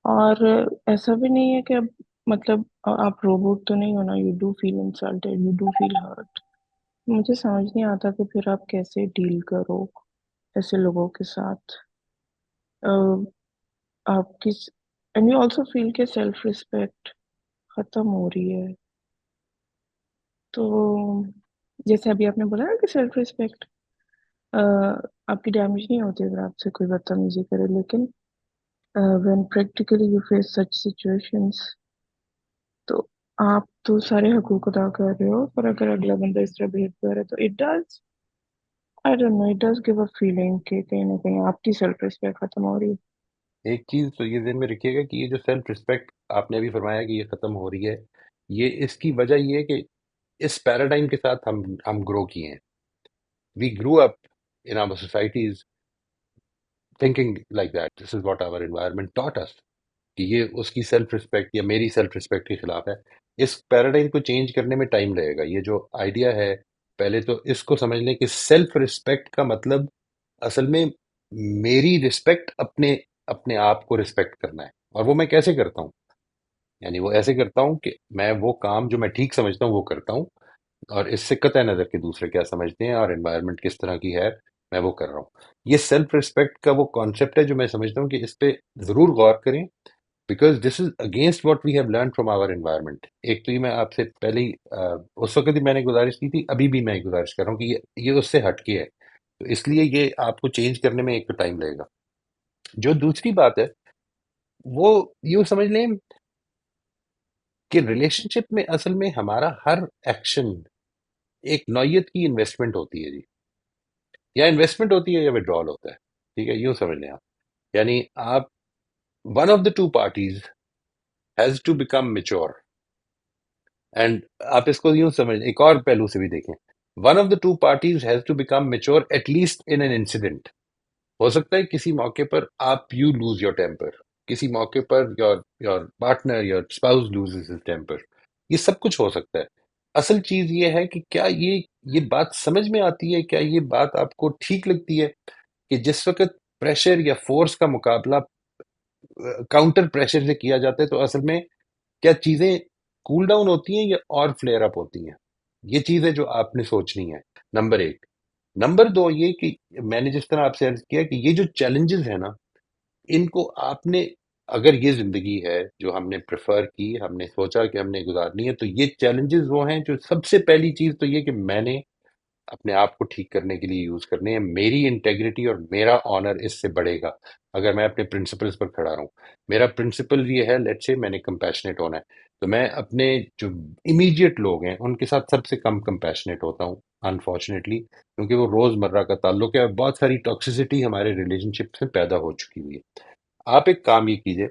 اور ایسا بھی نہیں ہے کہ اب مطلب آپ روبوٹ تو نہیں ہونا، you do feel insulted, you do feel hurt. مجھے سمجھ نہیں آتا کہ پھر آپ کیسے ڈیل کرو ایسے لوگوں کے ساتھ. آپ کی اینڈ یو آلسو فیل کہ سیلف رسپیکٹ ختم ہو رہی ہے. تو جیسے ابھی آپ نے بولا نا کہ سیلف رسپیکٹ آپ کی ڈیمیج نہیں ہوتی اگر آپ سے کوئی بدتمیزی کرے، لیکن when practically you face such situations تو آپ تو سارے حقوق ادا کر رہے ہو، پر اگر اگلا بندہ اس طرح بہیو کر رہا ہے تو it does, I don't know, it does give a feeling کہ کہیں نہ کہیں آپ کی سیلف رسپیکٹ ختم ہو رہی ہے. ایک چیز تو یہ ذہن میں رکھیے گا کہ یہ جو سیلف رسپیکٹ آپ نے ابھی فرمایا کہ یہ ختم ہو رہی ہے, یہ اس کی وجہ یہ ہے کہ اس پیراڈائم کے ساتھ ہم گرو کیے ہیں. We grow up in our societies thinking like that, this is what our environment taught us, کہ یہ اس کی سیلف رسپیکٹ یا میری سیلف رسپیکٹ کے خلاف ہے. اس پیراڈائم کو چینج کرنے میں ٹائم لگے گا. یہ جو آئیڈیا ہے, پہلے تو اس کو سمجھ لیں کہ سیلف رسپیکٹ کا مطلب اصل میں میری رسپیکٹ اپنے اپنے آپ کو رسپیکٹ کرنا ہے. اور وہ میں کیسے کرتا ہوں؟ یعنی وہ ایسے کرتا ہوں کہ میں وہ کام جو میں ٹھیک سمجھتا ہوں وہ کرتا ہوں, اور اس سے قطع نظر کہ دوسرے کیا سمجھتے ہیں اور انوائرمنٹ کس طرح کی ہے, میں وہ کر رہا ہوں. یہ سیلف رسپیکٹ کا وہ کانسیپٹ ہے جو میں سمجھتا ہوں کہ اس پہ ضرور غور کریں, because this is against what we have learn from our environment. ایک تو یہ میں آپ سے پہلے ہی اس وقت ہی میں نے گزارش کی تھی, ابھی بھی میں گزارش کر رہا ہوں کہ یہ اس سے ہٹ کے ہے, تو اس لیے یہ آپ کو چینج کرنے میں ایک تو ٹائم لگے گا. جو دوسری بات ہے وہ یوں سمجھ لیں کہ ریلیشن شپ میں اصل میں ہمارا ہر ایکشن ایک نوعیت کی انویسٹمنٹ ہوتی ہے جی, یا انویسٹمنٹ ہوتی ہے یا ودرال ہوتا ہے. ٹھیک ہے, یوں سمجھ لیں آپ, یعنی آپ one of the two parties has to become mature. And آپ اس کو یوں سمجھ, ایک اور پہلو سے بھی دیکھیں, one of the two parties has to become mature at least in an incident. ہو سکتا ہے کسی موقع پر آپ یو لوز یور ٹیمپر, کسی موقع per your your partner your spouse loses his temper, یہ سب کچھ ہو سکتا ہے. اصل چیز یہ ہے کہ کیا یہ بات سمجھ میں آتی ہے, کیا یہ بات آپ کو ٹھیک لگتی ہے کہ جس وقت پریشر یا فورس کا مقابلہ کاؤنٹر پریشر سے کیا جاتا ہے تو اصل میں کیا چیزیں کول ڈاؤن ہوتی ہیں یا اور فلیئر اپ ہوتی ہیں؟ یہ چیز ہے جو آپ نے سوچنی ہے, نمبر ایک. نمبر دو یہ کہ میں نے جس طرح آپ سے عرض کیا کہ یہ جو چیلنجز ہیں نا, ان کو آپ نے, اگر یہ زندگی ہے جو ہم نے پریفر کی, ہم نے سوچا کہ ہم نے گزارنی ہے, تو یہ چیلنجز وہ ہیں جو سب سے پہلی چیز تو یہ کہ میں نے اپنے آپ کو ٹھیک کرنے کے لیے یوز کرنے ہیں. میری انٹیگریٹی اور میرا آنر اس سے بڑھے گا اگر میں اپنے پرنسپلز پر کھڑا رہوں. میرا پرنسپل یہ ہے, لیٹ سے میں نے کمپیشنیٹ ہونا ہے, تو میں اپنے جو امیڈیٹ لوگ ہیں ان کے ساتھ سب سے کم کمپیشنیٹ ہوتا ہوں انفارچونیٹلی, کیونکہ وہ روز مرہ کا تعلق ہے اور بہت ساری ٹاکسیسٹی ہمارے ریلیشن شپ سے پیدا ہو چکی ہوئی ہے. آپ ایک کام یہ کیجئے,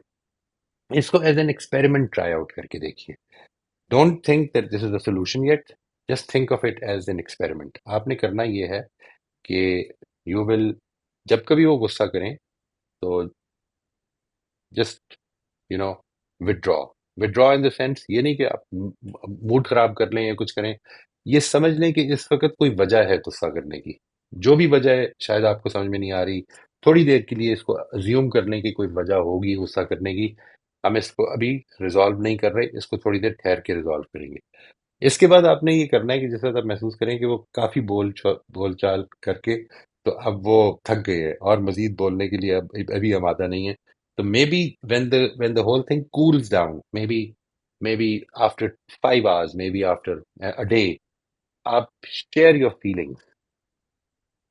اس کو as an experiment try out کر کے دیکھیے. Don't think that this is a solution yet, just think of it as an experiment. آپ نے کرنا یہ ہے کہ یو ول جب کبھی وہ غصہ کریں تو just you know withdraw withdraw in the sense یہ نہیں کہ آپ موڈ خراب کر لیں یا کچھ کریں. یہ سمجھ لیں کہ اس وقت کوئی وجہ ہے غصہ کرنے کی. جو بھی وجہ ہے شاید آپ کو سمجھ میں نہیں آ رہی، تھوڑی دیر کے لیے اس کو ازیوم کر لیں کہ کوئی وجہ ہوگی غصہ کرنے کی. ہم اس کو ابھی ریزالو نہیں کر رہے، اس کو تھوڑی دیر ٹھہر کے ریزالو کریں گے. اس کے بعد آپ نے یہ کرنا ہے کہ جیسے آپ محسوس کریں کہ وہ کافی بول چال کر کے تو اب وہ تھک گئے ہیں اور مزید بولنے کے لیے ابھی آمادہ نہیں ہے. تو maybe when the whole thing cools down, maybe after 5 hours, maybe after a day, آپ شیئر یور فیلنگ.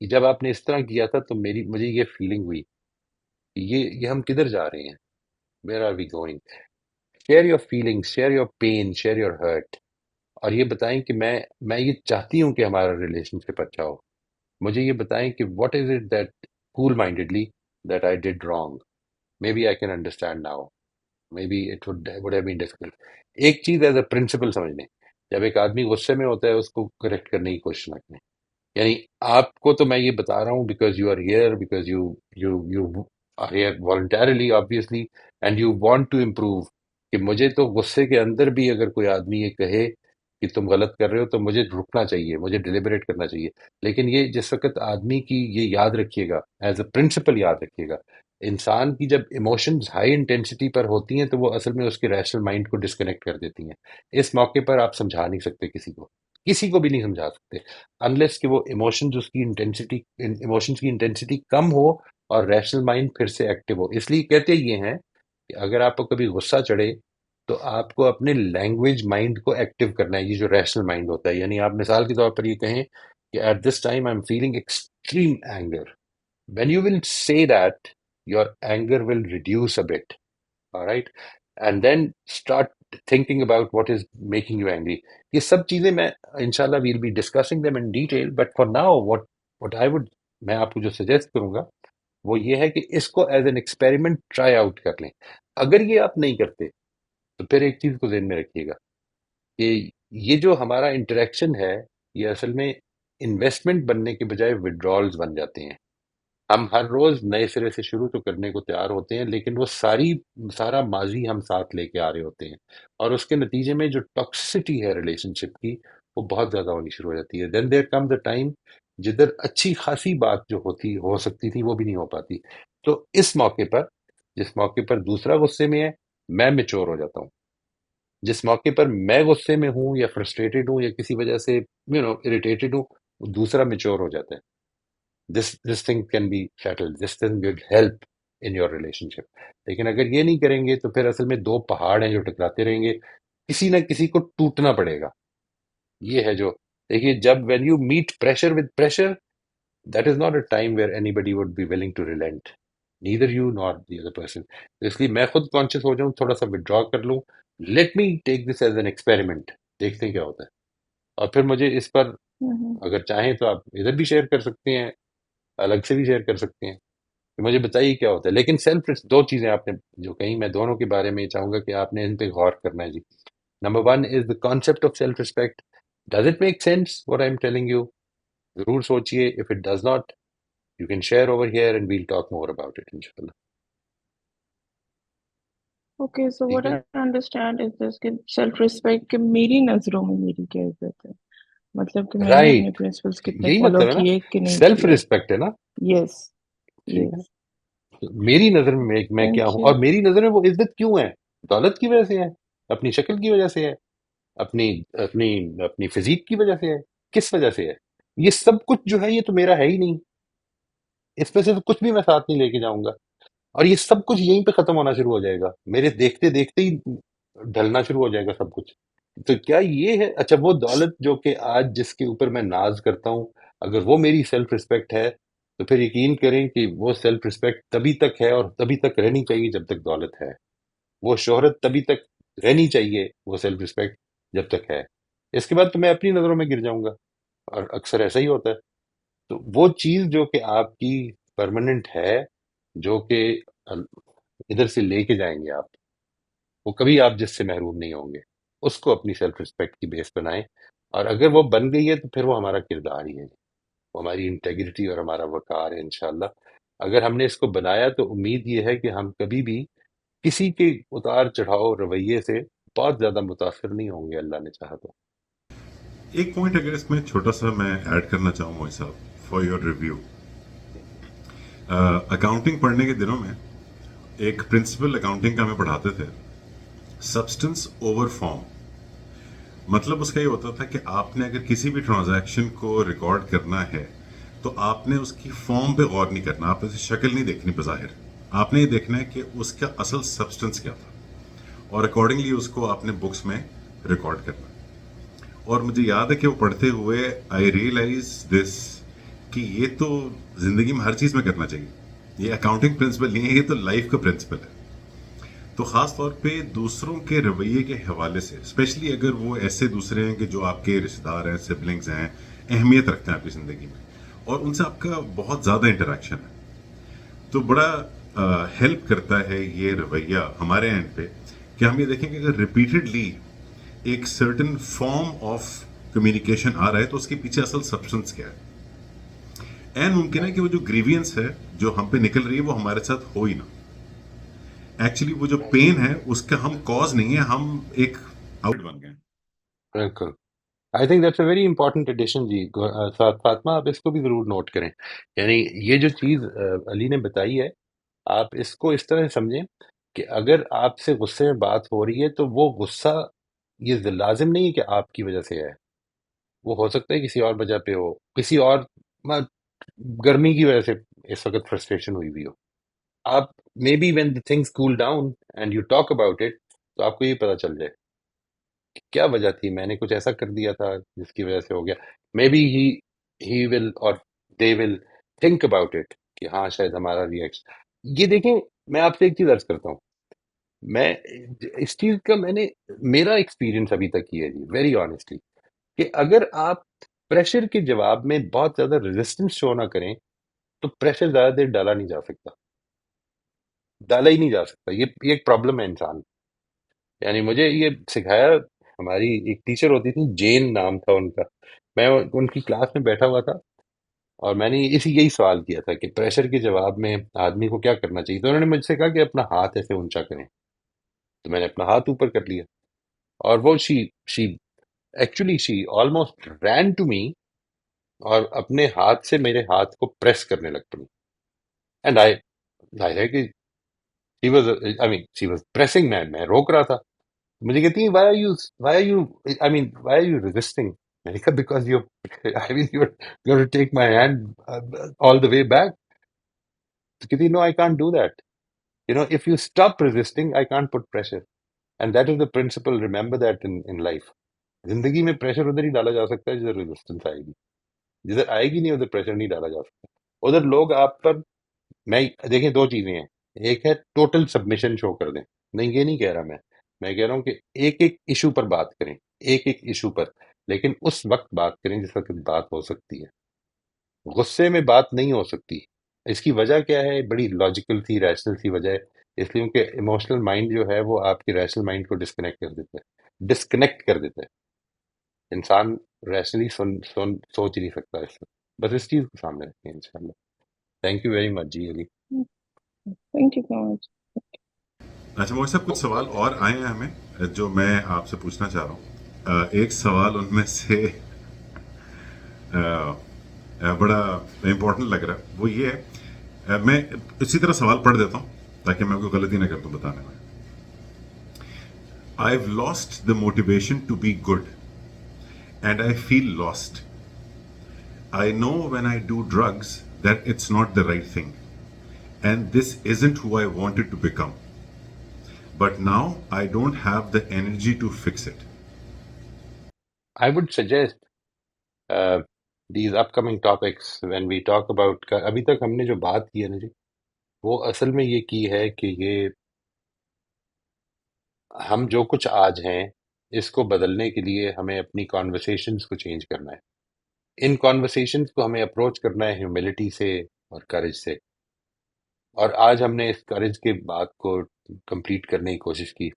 جب آپ نے اس طرح کیا تھا تو مجھے یہ فیلنگ ہوئی کہ یہ ہم کدھر جا رہے ہیں، where are we going. Share your feeling, share your pain, share your hurt. اور یہ بتائیں کہ میں یہ چاہتی ہوں کہ ہمارا ریلیشن شپ اچھا ہو. مجھے یہ بتائیں کہ what is it that cool mindedly that I did wrong. Maybe I can understand now. Maybe it would have been difficult. ایک چیز ایز اے پرنسپل سمجھ لیں، جب ایک آدمی غصے میں ہوتا ہے اس کو کریکٹ کرنے کی کوشش نہ کریں. یعنی آپ کو تو میں یہ بتا رہا ہوں because you are here, because you are here voluntarily obviously and you want to improve. کہ مجھے تو غصے کے اندر بھی اگر کوئی آدمی یہ کہے کہ تم غلط کر رہے ہو تو مجھے رکنا چاہیے، مجھے ڈیلیبریٹ کرنا چاہیے. لیکن یہ جس وقت آدمی کی یہ یاد رکھیے گا، ایز اے پرنسپل یاد رکھیے گا، انسان کی جب ایموشنز ہائی انٹینسٹی پر ہوتی ہیں تو وہ اصل میں اس کے ریشنل مائنڈ کو ڈسکنیکٹ کر دیتی ہیں. اس موقع پر آپ سمجھا نہیں سکتے کسی کو بھی نہیں سمجھا سکتے انلیس کہ وہ ایموشنز کی انٹینسٹی کم ہو اور ریشنل مائنڈ پھر سے ایکٹیو ہو. اس لیے کہتے یہ ہیں کہ اگر آپ کو کبھی غصہ چڑھے تو آپ کو اپنے لینگویج مائنڈ کو ایکٹیو کرنا ہے، یہ جو ریشنل مائنڈ ہوتا ہے. یعنی آپ مثال کے طور پر یہ کہیں کہ at this time I am feeling extreme anger. When you will say that, your anger will reduce a bit. All right. And then start thinking about what is making you angry. یہ سب چیزیں میں انشاءاللہ we'll be discussing them in detail, but for now what I would میں آپ کو جو سجیسٹ کروں گا وہ یہ ہے کہ اس کو as an experiment try out کر لیں. اگر یہ آپ نہیں کرتے تو پھر ایک چیز کو ذہن میں رکھیے گا کہ یہ جو ہمارا انٹریکشن ہے یہ اصل میں انویسٹمنٹ بننے کے بجائے withdrawals بن جاتے ہیں. ہم ہر روز نئے سرے سے شروع تو کرنے کو تیار ہوتے ہیں لیکن وہ سارا ماضی ہم ساتھ لے کے آ رہے ہوتے ہیں اور اس کے نتیجے میں جو ٹاکسٹی ہے ریلیشن شپ کی وہ بہت زیادہ ہونی شروع ہو جاتی ہے. دین دیر کم دا ٹائم جدھر اچھی خاصی بات جو ہو سکتی تھی وہ بھی نہیں ہو پاتی. تو اس موقع پر جس موقع پر دوسرا غصے میں ہے میں میچور ہو جاتا ہوں. جس موقع پر میں غصے میں ہوں یا فرسٹریٹڈ ہوں یا کسی وجہ سے اریٹیٹڈ ہوں دوسرا میچور ہو جاتا ہے. this thing can be settled, this thing will help in your relationship. لیکن اگر یہ نہیں کریں گے تو پھر اصل میں دو پہاڑ ہیں جو ٹکراتے رہیں گے، کسی نہ کسی کو ٹوٹنا پڑے گا. یہ ہے جو دیکھیے جب when you meet pressure with pressure, that is not a time where anybody would be willing to relent, neither you nor the other person. اس لیے میں خود کانشیس ہو جاؤں، تھوڑا سا withdraw کر لوں، let me take this as an experiment، دیکھتے ہیں کیا ہوتا ہے. اور پھر مجھے اس پر ہوں اگر چاہیں تو آپ ادھر بھی شیئر کر سکتے ہیں، الگ سے بھی شیئر کر سکتے ہیں کہ مجھے بتائیے کیا ہوتا ہے. لیکن دو چیزیں آپ نے جو کہیں میں دونوں کے بارے میں چاہوں گا کہ آپ نے ان پہ غور کرنا ہے جی. Number 1 is the concept of self respect. Does it make sense what I am telling you? ضرور سوچئے. If it does not you can share over here and we'll talk more about it انشاءاللہ. اوکے سو ٹھیک وٹ ہے، آئی انڈرسٹینڈ از دس کہ سیلف ریسپیکٹ کہ میری نظروں میں میری کیا عزت ہے، مطلب کہ میں نے اپنے رائٹ، پرنسپلس کتنے یہی فالو مطلب ہے نا، کیے کہ نہیں سیلف کیے. ریسپیکٹ ہے نا. یس. ٹھیک ہے، یس. میری نظر میں میں کیا تھینک ہوں یو. اور میری نظر میں وہ عزت کیوں ہے؟ دولت کی وجہ سے ہے، اپنی شکل کی وجہ سے ہے، اپنی اپنی اپنی فزیک کی وجہ سے ہے، کس وجہ سے ہے؟ یہ سب کچھ جو ہے یہ تو میرا ہے ہی نہیں، اس میں سے تو کچھ بھی میں ساتھ نہیں لے کے جاؤں گا. اور یہ سب کچھ یہیں پہ ختم ہونا شروع ہو جائے گا، میرے دیکھتے دیکھتے ہی ڈھلنا شروع ہو جائے گا سب کچھ. تو کیا یہ ہے اچھا وہ دولت جو کہ آج جس کے اوپر میں ناز کرتا ہوں اگر وہ میری سیلف رسپیکٹ ہے تو پھر یقین کریں کہ وہ سیلف رسپیکٹ تبھی تک ہے اور تبھی تک رہنی چاہیے جب تک دولت ہے. وہ شہرت تبھی تک رہنی چاہیے، وہ سیلف رسپیکٹ جب تک ہے. اس کے بعد تو میں اپنی نظروں میں گر جاؤں گا اور اکثر ایسا ہی ہوتا ہے. تو وہ چیز جو کہ آپ کی پرماننٹ ہے، جو کہ ادھر سے لے کے جائیں گے آپ، وہ کبھی آپ جس سے محروم نہیں ہوں گے، اس کو اپنی سیلف رسپیکٹ کی بیس بنائیں. اور اگر وہ بن گئی ہے تو پھر وہ ہمارا کردار ہی ہے. وہ ہماری انٹیگریٹی اور ہمارا وقار ہے انشاءاللہ. اگر ہم نے اس کو بنایا تو امید یہ ہے کہ ہم کبھی بھی کسی کے اتار چڑھاؤ رویے سے بہت زیادہ متاثر نہیں ہوں گے، اللہ نے چاہا تو. ایک پوائنٹ اگر اس میں چھوٹا سا میں ایڈ کرنا چاہوں موئی صاحب فار یور ریویو. اکاؤنٹنگ پڑھنے کے دنوں میں ایک پرنسپل اکاؤنٹنگ کا ہمیں پڑھاتے تھے، سبسٹنس اوور فارم. مطلب اس کا یہ ہوتا تھا کہ آپ نے اگر کسی بھی ٹرانزیکشن کو ریکارڈ کرنا ہے تو آپ نے اس کی فارم پہ غور نہیں کرنا، آپ اسے شکل نہیں دیکھنی بظاہر، آپ نے یہ دیکھنا ہے کہ اس کا اصل سبسٹنس کیا تھا، اور اکارڈنگلی اس کو آپ نے بکس میں ریکارڈ کرنا. اور مجھے یاد ہے کہ وہ پڑھتے ہوئے آئی ریئلائز دس کہ یہ تو زندگی میں ہر چیز میں کرنا چاہیے. یہ اکاؤنٹنگ پرنسپل نہیں ہے، یہ تو لائف کا پرنسپل ہے. تو خاص طور پہ دوسروں کے رویے کے حوالے سے، اسپیشلی اگر وہ ایسے دوسرے ہیں کہ جو آپ کے رشتے دار ہیں، سبلنگز ہیں، اہمیت رکھتے ہیں آپ کی زندگی میں، اور ان سے آپ کا بہت زیادہ انٹریکشن ہے، تو بڑا ہیلپ کرتا ہے یہ رویہ ہمارے اینڈ پہ کہ ہم یہ دیکھیں کہ اگر ریپیٹڈلی ایک سرٹن فارم آف کمیونیکیشن آ رہا ہے تو اس کے پیچھے اصل سبسٹنس کیا ہے. این ممکن ہے کہ وہ جو گریوینس ہے جو ہم پہ نکل رہی ہے وہ ہمارے ساتھ ہو ہی نہ. ایکچولی وہ جو پین ہے اس کا ہم کاز نہیں ہے، ہم ایک آؤٹ بن گئے. بالکل. I think that's a very important addition جی. فاطمہ آپ اس کو بھی ضرور نوٹ کریں. یعنی یہ جو چیز علی نے بتائی ہے، آپ اس کو اس طرح سے سمجھیں کہ اگر آپ سے غصے میں بات ہو رہی ہے تو وہ غصہ یہ لازم نہیں ہے کہ آپ کی وجہ سے ہے. وہ ہو سکتا ہے کسی اور وجہ پہ ہو، کسی اور گرمی کی وجہ سے اس وقت فرسٹریشن ہوئی ہوئی ہو. آپ maybe when the things cool down and you talk about it تو آپ کو یہ پتا چل جائے کہ کیا وجہ تھی، میں نے کچھ ایسا کر دیا تھا جس کی وجہ سے ہو گیا. مے بی ہی ول اور دے ول تھنک اباؤٹ اٹ کہ ہاں شاید ہمارا ریئیکشن. یہ دیکھیں، میں آپ سے ایک چیز عرض کرتا ہوں. میں اس چیز کا میرا ایکسپیرینس ابھی تک یہ ہے جی، ویری آنےسٹلی، کہ اگر آپ پریشر کے جواب میں بہت زیادہ ریزسٹنس شو نہ کریں تو پریشر زیادہ دیر ڈالا نہیں جا سکتا، ڈالا ہی نہیں جا سکتا. یہ ایک پرابلم ہے انسان. یعنی مجھے یہ سکھایا، ہماری ایک ٹیچر ہوتی تھی، جین نام تھا ان کا. میں ان کی کلاس میں بیٹھا ہوا تھا اور میں نے یہی سوال کیا تھا کہ پریشر کے جواب میں آدمی کو کیا کرنا چاہیے. تو انہوں نے مجھ سے کہا کہ اپنا ہاتھ ایسے اونچا کریں. تو میں نے اپنا ہاتھ اوپر کر لیا اور وہ she actually she almost ran to me اور اپنے ہاتھ سے میرے ہاتھ کو پریس کرنے لگ پڑی. اینڈ آئی ظاہر ہے کہ شی واز پریسنگ. میں روک رہا تھا. مجھے کہتی ہیں وائی آر یو ریزسٹنگ. میں نے کہا because you I mean you gonna take my hand all the way back. تو کہتی no I can't do that. You know if you stop resisting I can't put pressure. And that is the principle, remember that in life. زندگی میں پریشر ادھر ہی ڈالا جا سکتا ہے جدھر ریزسٹنس آئے گی. جدھر آئے گی نہیں ادھر پریشر نہیں ڈالا جا سکتا. ادھر لوگ آپ پر، میں دیکھیں دو چیزیں ہیں. ایک ہے ٹوٹل سبمیشن شو کر دیں. نہیں، یہ نہیں کہہ رہا میں کہہ رہا ہوں کہ ایک ایک ایشو پر بات کریں، ایک ایک ایشو پر، لیکن اس وقت بات کریں جس وقت بات ہو سکتی ہے. غصے میں بات نہیں ہو سکتی. اس کی وجہ کیا ہے؟ بڑی لاجیکل سی، ریشنل سی وجہ ہے. اس لیے کہ ایموشنل مائنڈ جو ہے وہ آپ کے ریشنل مائنڈ کو ڈسکنیکٹ کر دیتا ہے. انسان ریشنلی سوچ ہی نہیں سکتا اس وقت. بس اس چیز کو سامنے رکھیں انشاءاللہ. تھینک یو ویری مچ جی Ali. Thank you so much. اچھا موئی صاحب، کچھ سوال اور آئے ہیں ہمیں جو میں آپ سے پوچھنا چاہ رہا ہوں. ایک سوال ان میں سے بڑا امپورٹنٹ لگ رہا ہے، وہ یہ ہے، میں اسی طرح سوال پڑھ دیتا ہوں تاکہ میں کوئی غلطی نہ کر دوں بتانے میں. I've lost the motivation to be good and I feel lost. I know when I do drugs that it's not the right thing and this isn't who I wanted to become. But now I don't have the energy to fix it. I would suggest these upcoming topics when we talk about، ابھی تک ہم نے جو بات کی ہے نا جی، وہ اصل میں یہ کی ہے کہ یہ ہم جو کچھ آج ہیں اس کو بدلنے کے لیے ہمیں اپنی کانورسیشنز کو چینج کرنا ہے. ان کانورسیشنز کو ہمیں اپروچ کرنا ہے ہیوملٹی سے اور کریج سے. اور آج ہم نے اس کریج کے بات کو کمپلیٹ کرنے کی کوشش کی.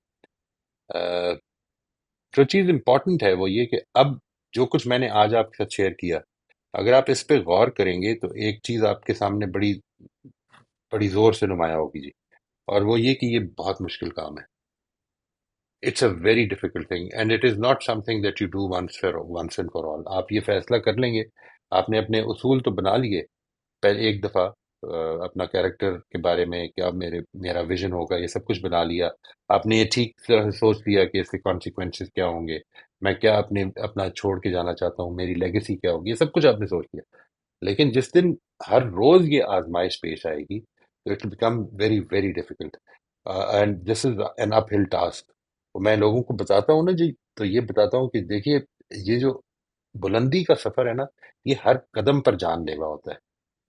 جو چیز امپورٹنٹ ہے وہ یہ کہ اب جو کچھ میں نے آج آپ کے ساتھ شیئر کیا، اگر آپ اس پہ غور کریں گے تو ایک چیز آپ کے سامنے بڑی بڑی زور سے نمایاں ہوگی جی، اور وہ یہ کہ یہ بہت مشکل کام ہے. It's a very difficult thing and it is not something that you do once and for all. آپ یہ فیصلہ کر لیں گے، آپ نے اپنے اصول تو بنا لیے پہلے ایک دفعہ، اپنا کیریکٹر کے بارے میں کیا میرا ویژن ہوگا، یہ سب کچھ بنا لیا. آپ نے یہ ٹھیک طرح سے سوچ لیا کہ اس کے کانسیکوینسز کیا ہوں گے، میں کیا اپنا چھوڑ کے جانا چاہتا ہوں، میری لیگیسی کیا ہوگی، یہ سب کچھ آپ نے سوچ لیا. لیکن جس دن ہر روز یہ آزمائش پیش آئے گی تو it will become very very difficult and this is an uphill task. میں لوگوں کو بتاتا ہوں نا جی، تو یہ بتاتا ہوں کہ دیکھیے یہ جو بلندی کا سفر ہے نا، یہ ہر قدم پر جان لیوا ہوتا ہے،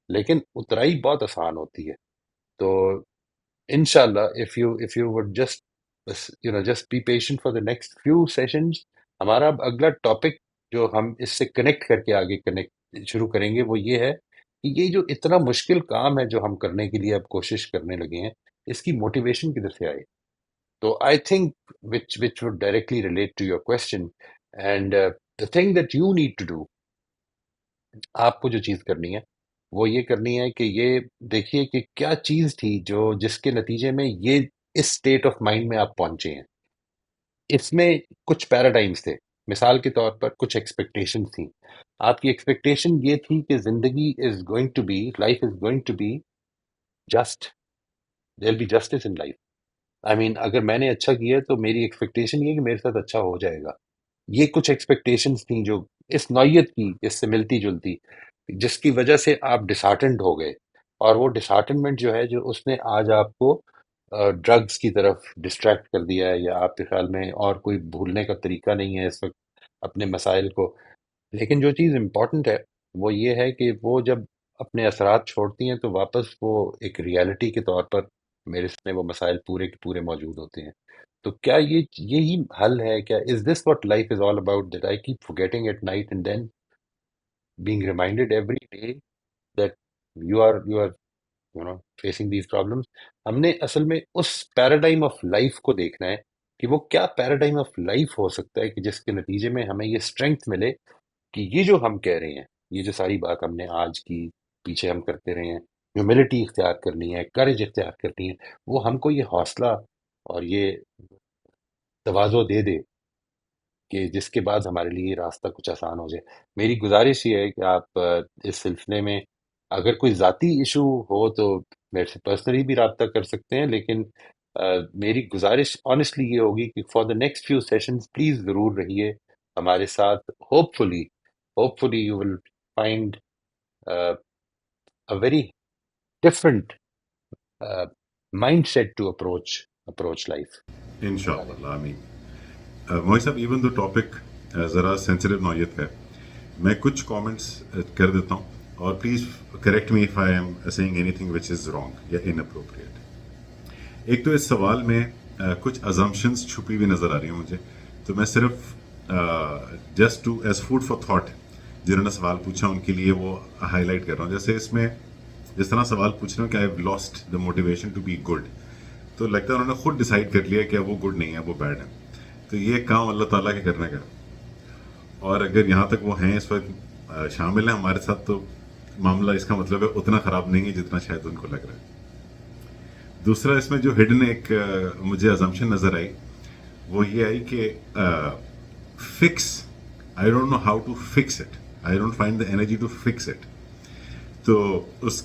لیکن اترائی بہت آسان ہوتی ہے. تو انشاءاللہ if you would just be patient for the next few sessions. ہمارا اب اگلا ٹاپک جو ہم اس سے کنیکٹ کر کے آگے کنیکٹ شروع کریں گے وہ یہ ہے کہ یہ جو اتنا مشکل کام ہے جو ہم کرنے کے لیے اب کوشش کرنے لگے ہیں، اس کی موٹیویشن کدھر سے آئے. تو I think which would directly relate to your question and the thing that you need to do. آپ کو جو چیز کرنی ہے وہ یہ کرنی ہے کہ یہ دیکھیے کہ کیا چیز تھی جس کے نتیجے میں یہ اس سٹیٹ آف مائنڈ میں آپ پہنچے ہیں. اس میں کچھ پیراڈائمز تھے، مثال کے طور پر کچھ ایکسپیکٹیشن تھیں. آپ کی ایکسپیکٹیشن یہ تھی کہ زندگی is going to be, life is going to be just, there will be justice in life. I mean اگر میں نے اچھا کیا تو میری ایکسپیکٹیشن یہ ہے کہ میرے ساتھ اچھا ہو جائے گا. یہ کچھ ایکسپیکٹیشنز تھیں جو اس نوعیت کی، اس سے ملتی جلتی، جس کی وجہ سے آپ ڈسہارٹنڈ ہو گئے. اور وہ ڈسہارٹنمنٹ جو ہے جو اس نے آج آپ کو ڈرگز کی طرف ڈسٹریکٹ کر دیا ہے، یا آپ کے خیال میں اور کوئی بھولنے کا طریقہ نہیں ہے اس وقت اپنے مسائل کو. لیکن جو چیز امپورٹنٹ ہے وہ یہ ہے کہ وہ جب اپنے اثرات چھوڑتی ہیں تو واپس وہ ایک ریالٹی کے طور پر میرے سامنے وہ مسائل پورے کے پورے موجود ہوتے ہیں. تو کیا یہی حل ہے؟ کیا is this what life is all about, that I keep forgetting at night and then being reminded every day that you are facing these problems. ہم نے اصل میں اس پیراڈائم آف لائف کو دیکھنا ہے کہ وہ کیا پیراڈائم آف لائف ہو سکتا ہے کہ جس کے نتیجے میں ہمیں یہ اسٹرینگتھ ملے کہ یہ جو ہم کہہ رہے ہیں، یہ جو ساری بات ہم نے آج کی پیچھے ہم کرتے رہے ہیں، ہیوملٹی اختیار کرنی ہے، کریج اختیار کرنی ہے، وہ ہم کو یہ حوصلہ اور یہ تواضع دے دے کہ جس کے بعد ہمارے لیے یہ راستہ کچھ آسان ہو جائے. میری گزارش یہ ہے کہ آپ اس سلسلے میں اگر کوئی ذاتی ایشو ہو تو میرے سے پرسنلی بھی رابطہ کر سکتے ہیں، لیکن میری گزارش آنیسٹلی یہ ہوگی کہ for the next few sessions please ضرور رہیے ہمارے ساتھ. Hopefully you will find a very different mindset to approach life. انشاءاللہ آمین. موئی صاحب، ایون دو ٹاپک ذرا سینسٹیو نوعیت کا ہے، میں کچھ کامنٹس کر دیتا ہوں اور please correct me if I am saying anything which is wrong یا ان اپروپریٹ. ایک تو اس سوال میں کچھ ازمپشنس چھپی ہوئی نظر آ رہی ہیں مجھے، تو میں صرف just to as food for thought جنہوں نے سوال پوچھا ان کے لیے وہ ہائی لائٹ کر رہا ہوں. جیسے اس میں جس طرح سوال پوچھ رہا ہوں کہ I have lost the motivation to be good, تو لگتا ہے انہوں نے خود ڈیسائیڈ کر لیا کہ وہ گڈ نہیں ہے، وہ بیڈ ہے. تو یہ کام اللہ تعالیٰ کے کرنے کا، اور اگر یہاں تک وہ ہیں اس وقت شامل ہیں ہمارے ساتھ، تو معاملہ اس کا مطلب ہے اتنا خراب نہیں ہے جتنا شاید ان کو لگ رہا ہے. دوسرا اس میں جو ہڈن ایک مجھے ازمپشن نظر آئی وہ یہ آئی کہ fix, I don't know how to fix it, I don't find the energy to fix it. تو اس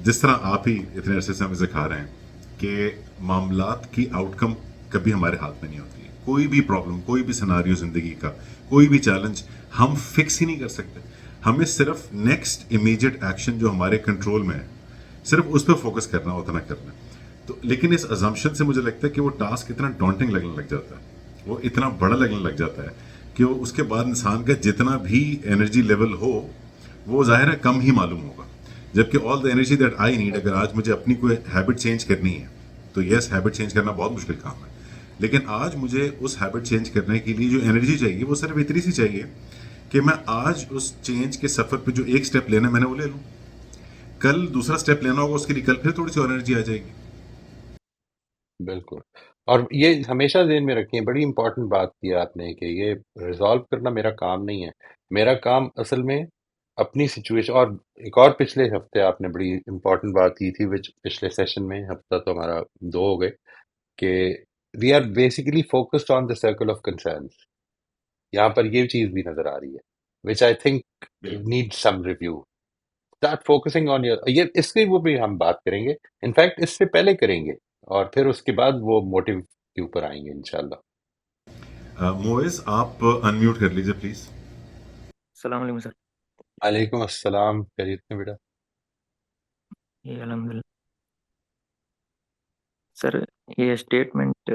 جس طرح آپ ہی اتنے عرصے سے ہمیں سکھا رہے ہیں کہ معاملات کی آؤٹ کم کبھی ہمارے ہاتھ میں نہیں ہوتی ہے. کوئی بھی پرابلم، کوئی بھی سناریو زندگی کا، کوئی بھی چیلنج ہم فکس ہی نہیں کر سکتے. ہمیں صرف نیکسٹ امیجیٹ ایکشن جو ہمارے کنٹرول میں ہے صرف اس پہ فوکس کرنا، اتنا کرنا. تو لیکن اس ازمپشن سے مجھے لگتا ہے کہ وہ ٹاسک اتنا ڈانٹنگ لگنے لگ جاتا ہے، وہ اتنا بڑا لگنے لگ جاتا ہے کہ وہ اس کے بعد انسان کا جتنا بھی انرجی لیول ہو وہ ظاہر ہے کم ہی معلوم ہوگا. جبکہ all the energy that I need, اگر آج مجھے اپنی کوئی ہیبٹ چینج کرنی ہے تو یس، ہیبٹ چینج کرنا بہت مشکل کام ہے، لیکن آج مجھے اس ہیبٹ چینج کرنے کے لیے جو انرجی چاہیے وہ صرف اتنی سی چاہیے کہ میں آج اس چینج کے سفر پہ جو ایک سٹیپ لینا ہے میں نے وہ لے لوں. کل دوسرا سٹیپ لینا ہوگا، اس کے لیے کل پھر تھوڑی سی اور انرجی آ جائے گی. بالکل. اور یہ ہمیشہ ذہن میں رکھیں، بڑی امپورٹنٹ بات کی آپ نے کہ یہ ریزالو کرنا میرا کام نہیں ہے. میرا کام اصل میں اپنی سچویشن. اور ایک اور پچھلے ہفتے آپ نے بڑی امپورٹنٹ بات کی تھی وچ پچھلے سیشن میں، ہفتہ تو ہمارا 2 ہو گئے، کہ we are basically focused on the circle of concerns. یہاں پر یہ چیز بھی نظر آ رہی ہے which I think need some review. Start focusing on your, یہ اس کی وہ بھی ہم بات کریں گے، انفیکٹ اس سے پہلے کریں گے، اور پھر اس کے بعد وہ موٹیو کے اوپر آئیں گے انشاءاللہ. موئز آپ انمیوٹ کر لیجیے پلیز. السلام علیکم سر. وعلیکم السلام، خیریت میں بیٹا؟ یہ الحمد للہ. سر یہ statement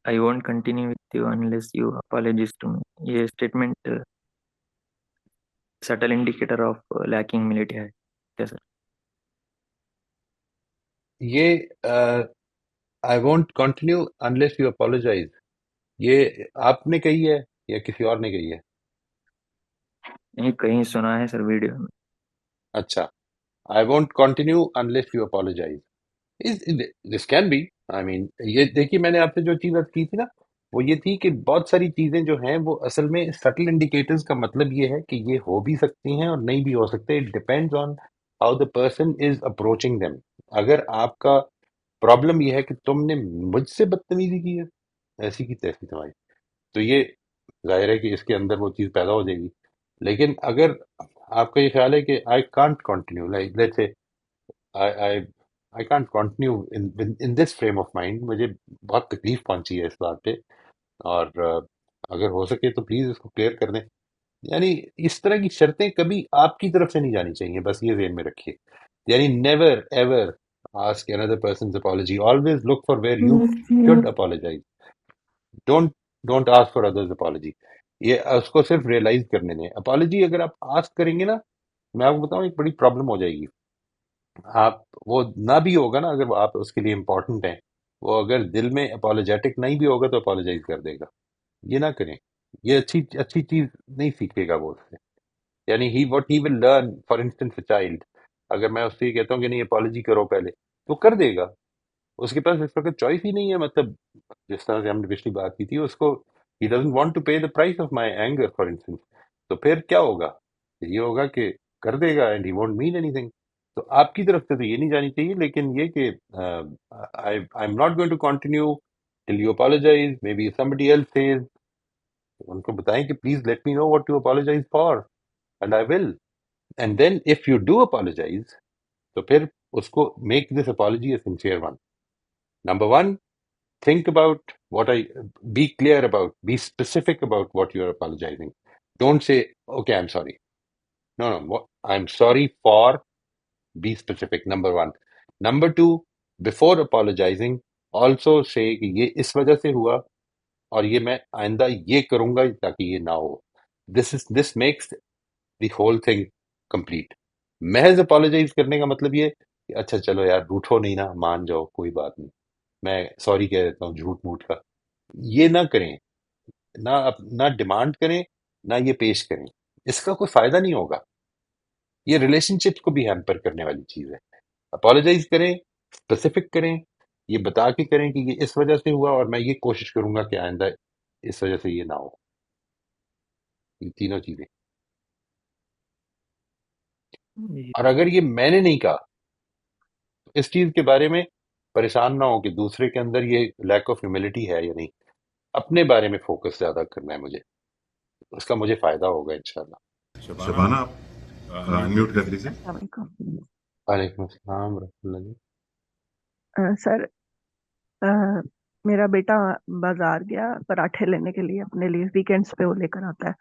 I won't continue with you unless you apologies to me, یہ statement still indicator of lacking humility ہے کیا سر؟ یہ I won't continue unless you apologize, یہ آپ نے کہی ہے یا کسی اور نے کہی ہے؟ یہ کہیں سنا ہے سر ویڈیو میں. اچھا، I won't continue unless you apologize, this can be. I mean یہ دیکھیے، میں نے آپ سے جو چیز اب کی تھی نا، وہ یہ تھی کہ بہت ساری چیزیں جو ہیں وہ اصل میں سٹل انڈیکیٹرز کا مطلب یہ ہے کہ یہ ہو بھی سکتی ہیں اور نہیں بھی ہو سکتے. It depends on how the person is approaching them. اگر آپ کا پرابلم یہ ہے کہ تم نے مجھ سے بدتمیزی کی ہے، ایسی کی تیسی تمہاری، تو یہ ظاہر ہے کہ اس کے اندر وہ چیز پیدا ہو جائے گی. لیکن اگر آپ کا یہ خیال ہے کہ I can't continue, like let's say I can't continue in this frame of mind, مجھے بہت تکلیف پہنچی ہے اس بات پہ، اور اگر ہو سکے تو پلیز اس کو کلیئر کر دیں. یعنی اس طرح کی شرطیں کبھی آپ کی طرف سے نہیں جانی چاہیے، بس یہ ذہن میں رکھیے. یعنی never ever ask another person's apology. Always look for where you should apologize. Don't ask for others apology. یہ اس کو صرف ریئلائز کرنے دیں. اپالوجی اگر آپ آسک کریں گے نا، میں آپ کو بتاؤں ایک بڑی پرابلم ہو جائے گی. آپ وہ نہ بھی ہوگا نا، اگر آپ اس کے لیے امپورٹنٹ ہیں، وہ اگر دل میں اپالوجیٹک نہیں بھی ہوگا تو اپالوجائز کر دے گا. یہ نہ کریں، یہ اچھی چیز نہیں سیکھے گا وہ اس سے. یعنی he will learn. For instance a child, اگر میں اس سے یہ کہتا ہوں کہ نہیں اپالوجی کرو پہلے، تو کر دے گا. اس کے پاس اس وقت چوائس ہی نہیں ہے. مطلب جس طرح سے ہم نے پچھلی بات کی تھی، اس کو he doesn't want to pay the price of my anger for instance. تو پھر کیا ہوگا؟ یہ ہوگا کہ کر دے گا and he won't mean anything. تو آپ کی طرف سے تو یہ نہیں جانی چاہیے، لیکن یہ کہ I'm not going to continue till you apologize. Maybe somebody else says، ان کو بتائیں کہ please let me know what to apologize for and I will. And then if you do apologize، تو پھر اس کو make this apology a sincere one. Number one, think about be clear about, be specific about what you're apologizing. Don't say, okay, I'm sorry. No, I'm sorry for, be specific, number one. Number two, before apologizing, also say کہ یہ اس وجہ سے ہوا اور یہ میں آئندہ یہ کروں گا تاکہ یہ نہ ہو. This makes the whole thing complete. محض apologize کرنے کا مطلب یہ کہ اچھا چلو یار روٹھو نہیں نا، مان جاؤ کوئی بات نہیں، میں سوری کہہ دیتا ہوں جھوٹ موٹ کا. یہ نہ کریں، نہ ڈیمانڈ کریں، نہ یہ پیش کریں. اس کا کوئی فائدہ نہیں ہوگا. یہ ریلیشن شپ کو بھی ہیمپر کرنے والی چیز ہے. اپالوجائز کریں، اسپیسیفک کریں، یہ بتا کے کریں کہ یہ اس وجہ سے ہوا اور میں یہ کوشش کروں گا کہ آئندہ اس وجہ سے یہ نہ ہو. یہ تینوں چیزیں. اور اگر یہ میں نے نہیں کہا، اس چیز کے بارے میں پریشان نہ ہو کہ دوسرے کے اندر یہ لیک آف ہیوملٹی ہے یا نہیں. اپنے بارے میں فوکس زیادہ کرنا ہے مجھے، اس کا مجھے فائدہ ہوگا انشاءاللہ. شبانہ آپ انمیوٹ کر لیجیے. السلام علیکم وعلیکم السلام ورحمۃ اللہ جی. سر. میرا بیٹا بازار گیا پراٹھے لینے کے لیے اپنے لیے، ویکینڈز پہ وہ لے کر آتا ہے.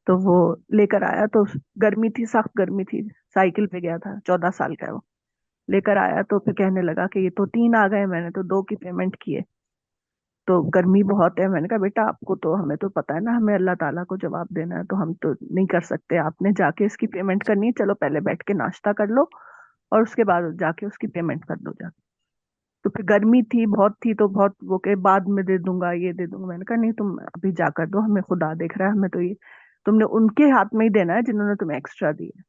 تو وہ لے کر آیا تو گرمی تھی، سخت گرمی تھی، سائیکل پہ گیا تھا، 14 سال کا ہے وہ. لے کر آیا تو پھر کہنے لگا کہ یہ تو 3 آ گئے، میں نے تو 2 کی پیمنٹ کی ہے. تو گرمی بہت ہے. میں نے کہا بیٹا آپ کو تو، ہمیں تو پتا ہے نا، ہمیں اللہ تعالیٰ کو جواب دینا ہے، تو ہم تو نہیں کر سکتے. آپ نے جا کے اس کی پیمنٹ کرنی ہے، چلو پہلے بیٹھ کے ناشتہ کر لو اور اس کے بعد جا کے اس کی پیمنٹ کر دو جا کے. تو پھر گرمی تھی بہت تھی، تو بہت وہ کہ بعد میں دے دوں گا، یہ دے دوں گا. میں نے کہا نہیں، تم ابھی جا کر دو، ہمیں خدا دیکھ رہا ہے، ہمیں تو یہ تم نے ان کے ہاتھ میں ہی دینا ہے جنہوں نے تمہیں ایکسٹرا دی ہے.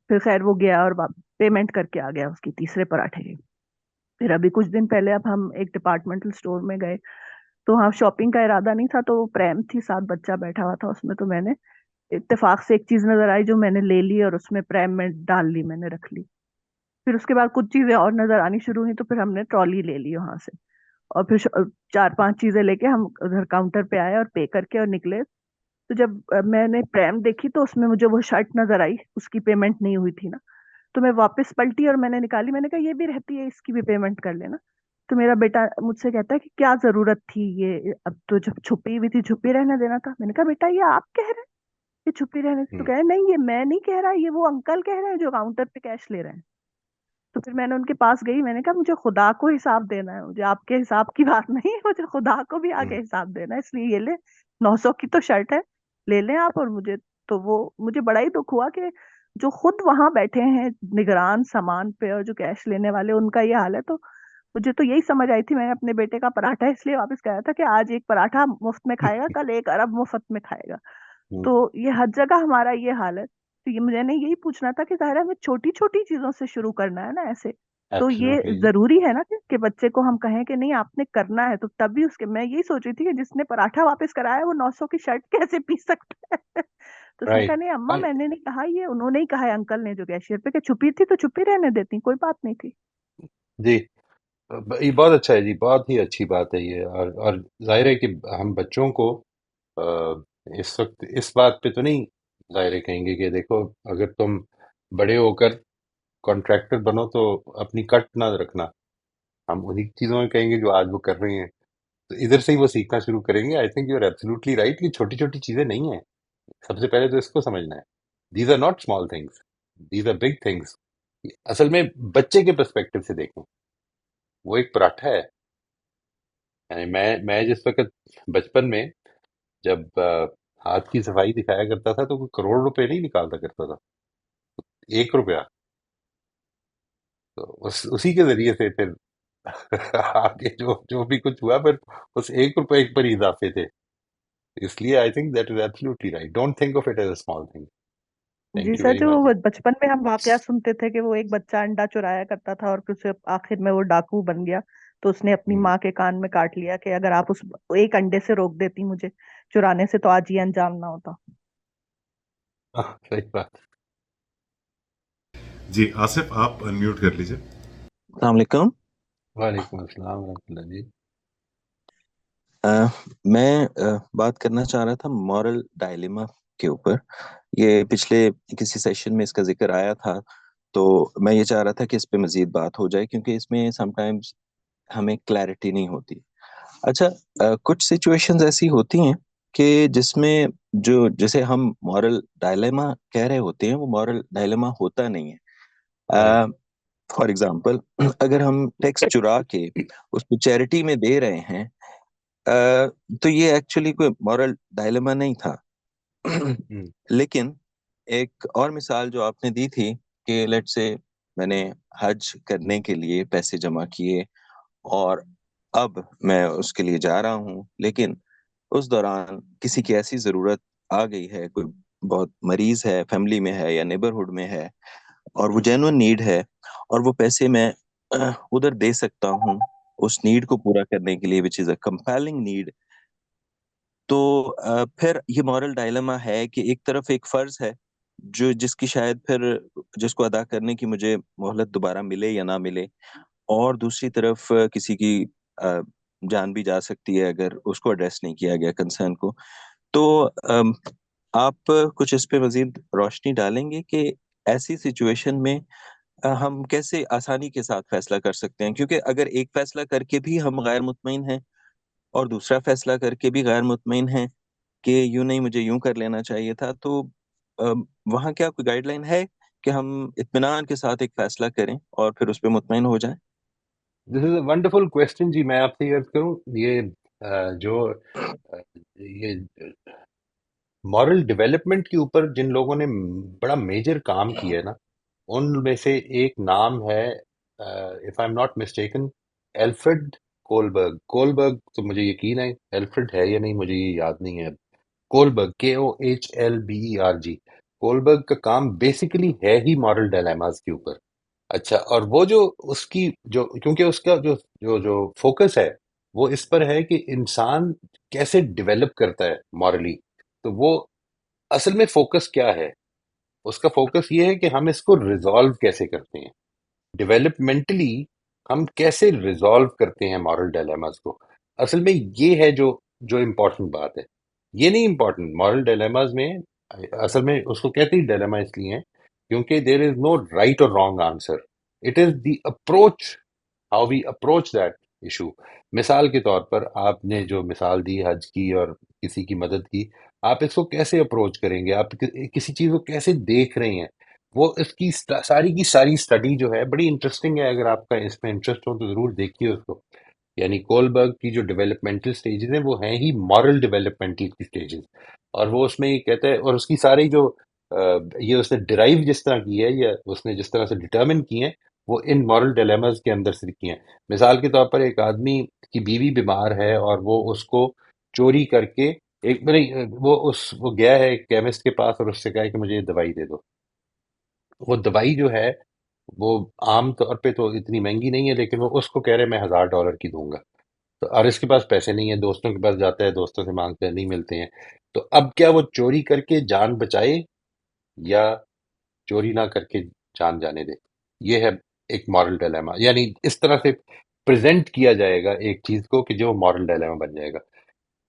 پھر خیر وہ گیا اور پیمنٹ کر کے آ گیا اس کی تیسرے پراٹھے کی. پھر ابھی کچھ دن پہلے اب ہم ایک ڈپارٹمنٹل اسٹور میں گئے، تو ہاں شاپنگ کا ارادہ نہیں تھا، تو وہ پریم تھی، ساتھ بچہ بیٹھا ہوا تھا اس میں. تو میں نے اتفاق سے ایک چیز نظر آئی جو میں نے لے لی اور اس میں پریم میں ڈال لی، میں نے رکھ لی. پھر اس کے بعد کچھ چیزیں اور نظر آنی شروع ہوئی تو پھر ہم نے ٹرالی لے لی وہاں سے، اور پھر 4-5 چیزیں لے کے ہم ادھر کاؤنٹر پہ آئے اور پے کر کے اور نکلے. تو جب میں نے پریم دیکھی تو اس میں مجھے وہ شرٹ نظر آئی، اس کی پیمنٹ نہیں ہوئی تھی نا. تو میں واپس پلٹی اور میں نے نکالی، میں نے کہا یہ بھی رہتی ہے، اس کی بھی پیمنٹ کر لینا. تو میرا بیٹا مجھ سے کہتا ہے کہ کیا ضرورت تھی یہ، اب تو جب چھپی ہوئی تھی چھپی رہنے دینا تھا. میں نے کہا بیٹا یہ آپ کہہ رہے ہیں کہ چھپی رہنے تھی؟ تو کہہ رہے نہیں، یہ میں نہیں کہہ رہا، یہ وہ انکل کہہ رہے ہیں جو کاؤنٹر پہ کیش لے رہے ہیں. تو پھر میں نے ان کے پاس گئی، میں نے کہا مجھے خدا کو حساب دینا ہے، مجھے آپ کے حساب کی بات نہیں ہے، مجھے خدا کو بھی آگے حساب دینا ہے، اس لیے یہ لے 900 کی تو شرٹ ہے، لے لیں آپ. اور مجھے تو وہ مجھے بڑا ہی دکھ ہوا کہ جو خود وہاں بیٹھے ہیں نگران سامان پہ اور جو کیش لینے والے، ان کا یہ حال ہے. تو مجھے تو یہی سمجھ آئی تھی، میں نے اپنے بیٹے کا پراٹھا اس لیے واپس کرایا تھا کہ آج ایک پراٹھا مفت میں کھائے گا، کل 1 ارب مفت میں کھائے گا. تو یہ ہر جگہ ہمارا یہ حال ہے. تو یہ مجھے یہی پوچھنا تھا کہ ظاہر ہے ہمیں چھوٹی چھوٹی چیزوں سے شروع کرنا ہے نا ایسے. تو یہ ایبسلیوٹلی جی. ضروری ہے نا کہ بچے کو ہم کہیں کہ نہیں آپ نے کرنا ہے، تو تب بھی اس کے میں یہی سوچ رہی تھی کہ جس نے پراٹھا واپس کرایا وہ 900 کی شرٹ کیسے پی سکتا ہے. تو اس نے کہا رائٹ. نہیں اما اور میں نے نہیں کہا، یہ انہوں نے ہی کہا ہے انکل نے جو کیشیئر پہ، کہ چھپی تھی تو چھپی رہنے دیتی، کوئی بات نہیں تھی. جی یہ بہت اچھا ہے جی، بہت ہی اچھی بات ہے یہ. اور ظاہر ہے کہ ہم بچوں کو آ، اس وقت اس بات پہ تو نہیں ظاہر ہے کہیں گے کہ دیکھو اگر تم بڑے ہو کر کانٹریکٹر بنو تو اپنی کٹ نہ رکھنا. ہم انہیں چیزوں میں کہیں گے جو آج وہ کر رہے ہیں، تو ادھر سے ہی وہ سیکھنا شروع کریں گے. I think you are absolutely right. یہ چھوٹی چھوٹی چیزیں نہیں ہیں. سب سے پہلے تو اس کو سمجھنا ہے، these are not small things, these are big things. اصل میں بچے کے پرسپیکٹو سے دیکھیں، وہ ایک پراٹھا ہے. یعنی میں جس وقت بچپن میں جب ہاتھ کی صفائی دکھایا کرتا تھا تو کوئی کروڑ روپے نہیں نکالتا کرتا تھا، 1 روپیہ. تو اسی کے ذریعے سے پھر آگے جو بھی کچھ ہوا پھر اس 1 روپے پر ہی اضافے تھے. اس لیے I think that is absolutely right. Don't think of it as a small thing. جی تھینک یو سر، ویری جو مچ جی. بچپن میں ہم واقعات سنتے تھے کہ وہ ایک بچہ انڈا چرایا کرتا تھا اور پھر اسے آخر میں وہ ڈاکو بن گیا، تو اس نے اپنی ماں کے کان میں کاٹ لیا کہ اگر آپ اس ایک انڈے سے روک دیتی مجھے چرانے سے تو آج یہ انجام نہ ہوتا. صحیح بات. جی آصف آپ انمیوٹ کر لیجئے. السلام علیکم. وعلیکم السلام ورحمۃ اللہ جی. میں بات کرنا چاہ رہا تھا مورل ڈائلیما کے اوپر. یہ پچھلے کسی سیشن میں اس کا ذکر آیا تھا، تو میں یہ چاہ رہا تھا کہ اس پہ مزید بات ہو جائے، کیونکہ اس میں سم ٹائمز ہمیں کلیئرٹی نہیں ہوتی. اچھا، کچھ سچویشنز ایسی ہوتی ہیں کہ جس میں جسے ہم مورل ڈائلیما کہہ رہے ہوتے ہیں، وہ مورل ڈائلیما ہوتا نہیں ہے. رائٹ. فار ایگزامپل، اگر ہم ٹیکس چرا کے اس کو چیریٹی میں دے رہے ہیں، تو یہ ایکچولی کوئی مورل ڈائلیما نہیں تھا. لیکن ایک اور مثال جو آپ نے دی تھی کہ لیٹ سے میں نے حج کرنے کے لیے پیسے جمع کیے اور اب میں اس کے لیے جا رہا ہوں، لیکن اس دوران کسی کی ایسی ضرورت آ گئی ہے، کوئی بہت مریض ہے، فیملی میں ہے یا نیبرہڈ میں ہے، اور وہ جینوئن نیڈ ہے، اور وہ پیسے میں ادھر دے سکتا ہوں اس نیڈ کو پورا کرنے کے لیے، وچ از اے کمپیلنگ نیڈ. تو پھر یہ مورل ڈائلما ہے کہ ایک طرف ایک فرض ہے جس کی شاید پھر جس کو ادا کرنے کی مجھے مہلت دوبارہ ملے یا نہ ملے، اور دوسری طرف کسی کی جان بھی جا سکتی ہے اگر اس کو ایڈریس نہیں کیا گیا کنسرن کو. تو آپ کچھ اس پہ مزید روشنی ڈالیں گے کہ ایسی سچویشن میں ہم کیسے آسانی کے ساتھ فیصلہ کر سکتے ہیں؟ کیونکہ اگر ایک فیصلہ کر کے بھی ہم غیر مطمئن ہیں اور دوسرا فیصلہ کر کے بھی غیر مطمئن ہیں کہ یوں نہیں مجھے یوں کر لینا چاہیے تھا، تو وہاں کیا کوئی گائیڈ لائن ہے کہ ہم اطمینان کے ساتھ ایک فیصلہ کریں اور پھر اس پہ مطمئن ہو جائیں؟ دس از اے ونڈرفل کوشچن جی. میں آپ سے یہ عرض کروں، یہ جو یہ مورل ڈیولپمنٹ کے اوپر جن لوگوں نے بڑا میجر کام کیا ہے نا، ان میں سے ایک نام ہے، if I am not mistaken, Alfred Kohlberg. Kohlberg تو مجھے یقین ہے، ایلفریڈ ہے یا نہیں مجھے یہ یاد نہیں ہے. Kohlberg KOHLBERG. کولبرگ کا کام بیسیکلی ہے ہی مورل ڈائلیماز کے اوپر. اچھا، اور وہ جو اس کی جو کیونکہ اس کا جو فوکس ہے وہ اس پر ہے کہ انسان کیسے ڈیولپ کرتا ہے مورلی. تو وہ اصل میں فوکس کیا ہے؟ اس کا فوکس یہ ہے کہ ہم اس کو ریزالو کیسے کرتے ہیں، ڈیولپمنٹلی ہم کیسے ریزالو کرتے ہیں مورل ڈائلیماز کو. اصل میں یہ ہے جو امپورٹنٹ بات ہے. یہ نہیں امپورٹنٹ مورل ڈائلیماز میں. اصل میں اس کو کہتے ہی ڈائلیما اس لیے ہیں کیونکہ دیر از نو رائٹ اور wrong answer. It is the approach, how we approach that issue. مثال کے طور پر آپ نے جو مثال دی حج کی اور کسی کی مدد کی، آپ اس کو کیسے اپروچ کریں گے، آپ کسی چیز کو کیسے دیکھ رہے ہیں، وہ اس کی ساری اسٹڈی جو ہے بڑی انٹرسٹنگ ہے. اگر آپ کا اس میں انٹرسٹ ہو تو ضرور دیکھیے اس کو. یعنی کولبرگ کی جو ڈیولپمنٹل سٹیجز ہیں وہ ہیں ہی مورل ڈیولپمنٹل کی سٹیجز. اور وہ اس میں یہ کہتا ہے، اور اس کی ساری جو یہ اس نے ڈرائیو جس طرح کی ہے یا اس نے جس طرح سے ڈٹرمن کی ہیں، وہ ان مورل ڈیلیماز کے اندر سے کی ہیں. مثال کے طور پر ایک آدمی کی بیوی بیمار ہے اور وہ اس کو چوری کر کے وہ گیا ہے کیمسٹ کے پاس اور اس سے کہا ہے کہ مجھے یہ دوائی دے دو. وہ دوائی جو ہے وہ عام طور پہ تو اتنی مہنگی نہیں ہے، لیکن وہ اس کو کہہ رہے میں $1000 کی دوں گا. تو اور اس کے پاس پیسے نہیں ہیں، دوستوں کے پاس جاتا ہے، دوستوں سے مانگتے ہیں، نہیں ملتے ہیں. تو اب کیا وہ چوری کر کے جان بچائے یا چوری نہ کر کے جان جانے دے؟ یہ ہے ایک مورل ڈائلیما. یعنی اس طرح سے پریزنٹ کیا جائے گا ایک چیز کو کہ جو مورل ڈائلیما بن جائے گا.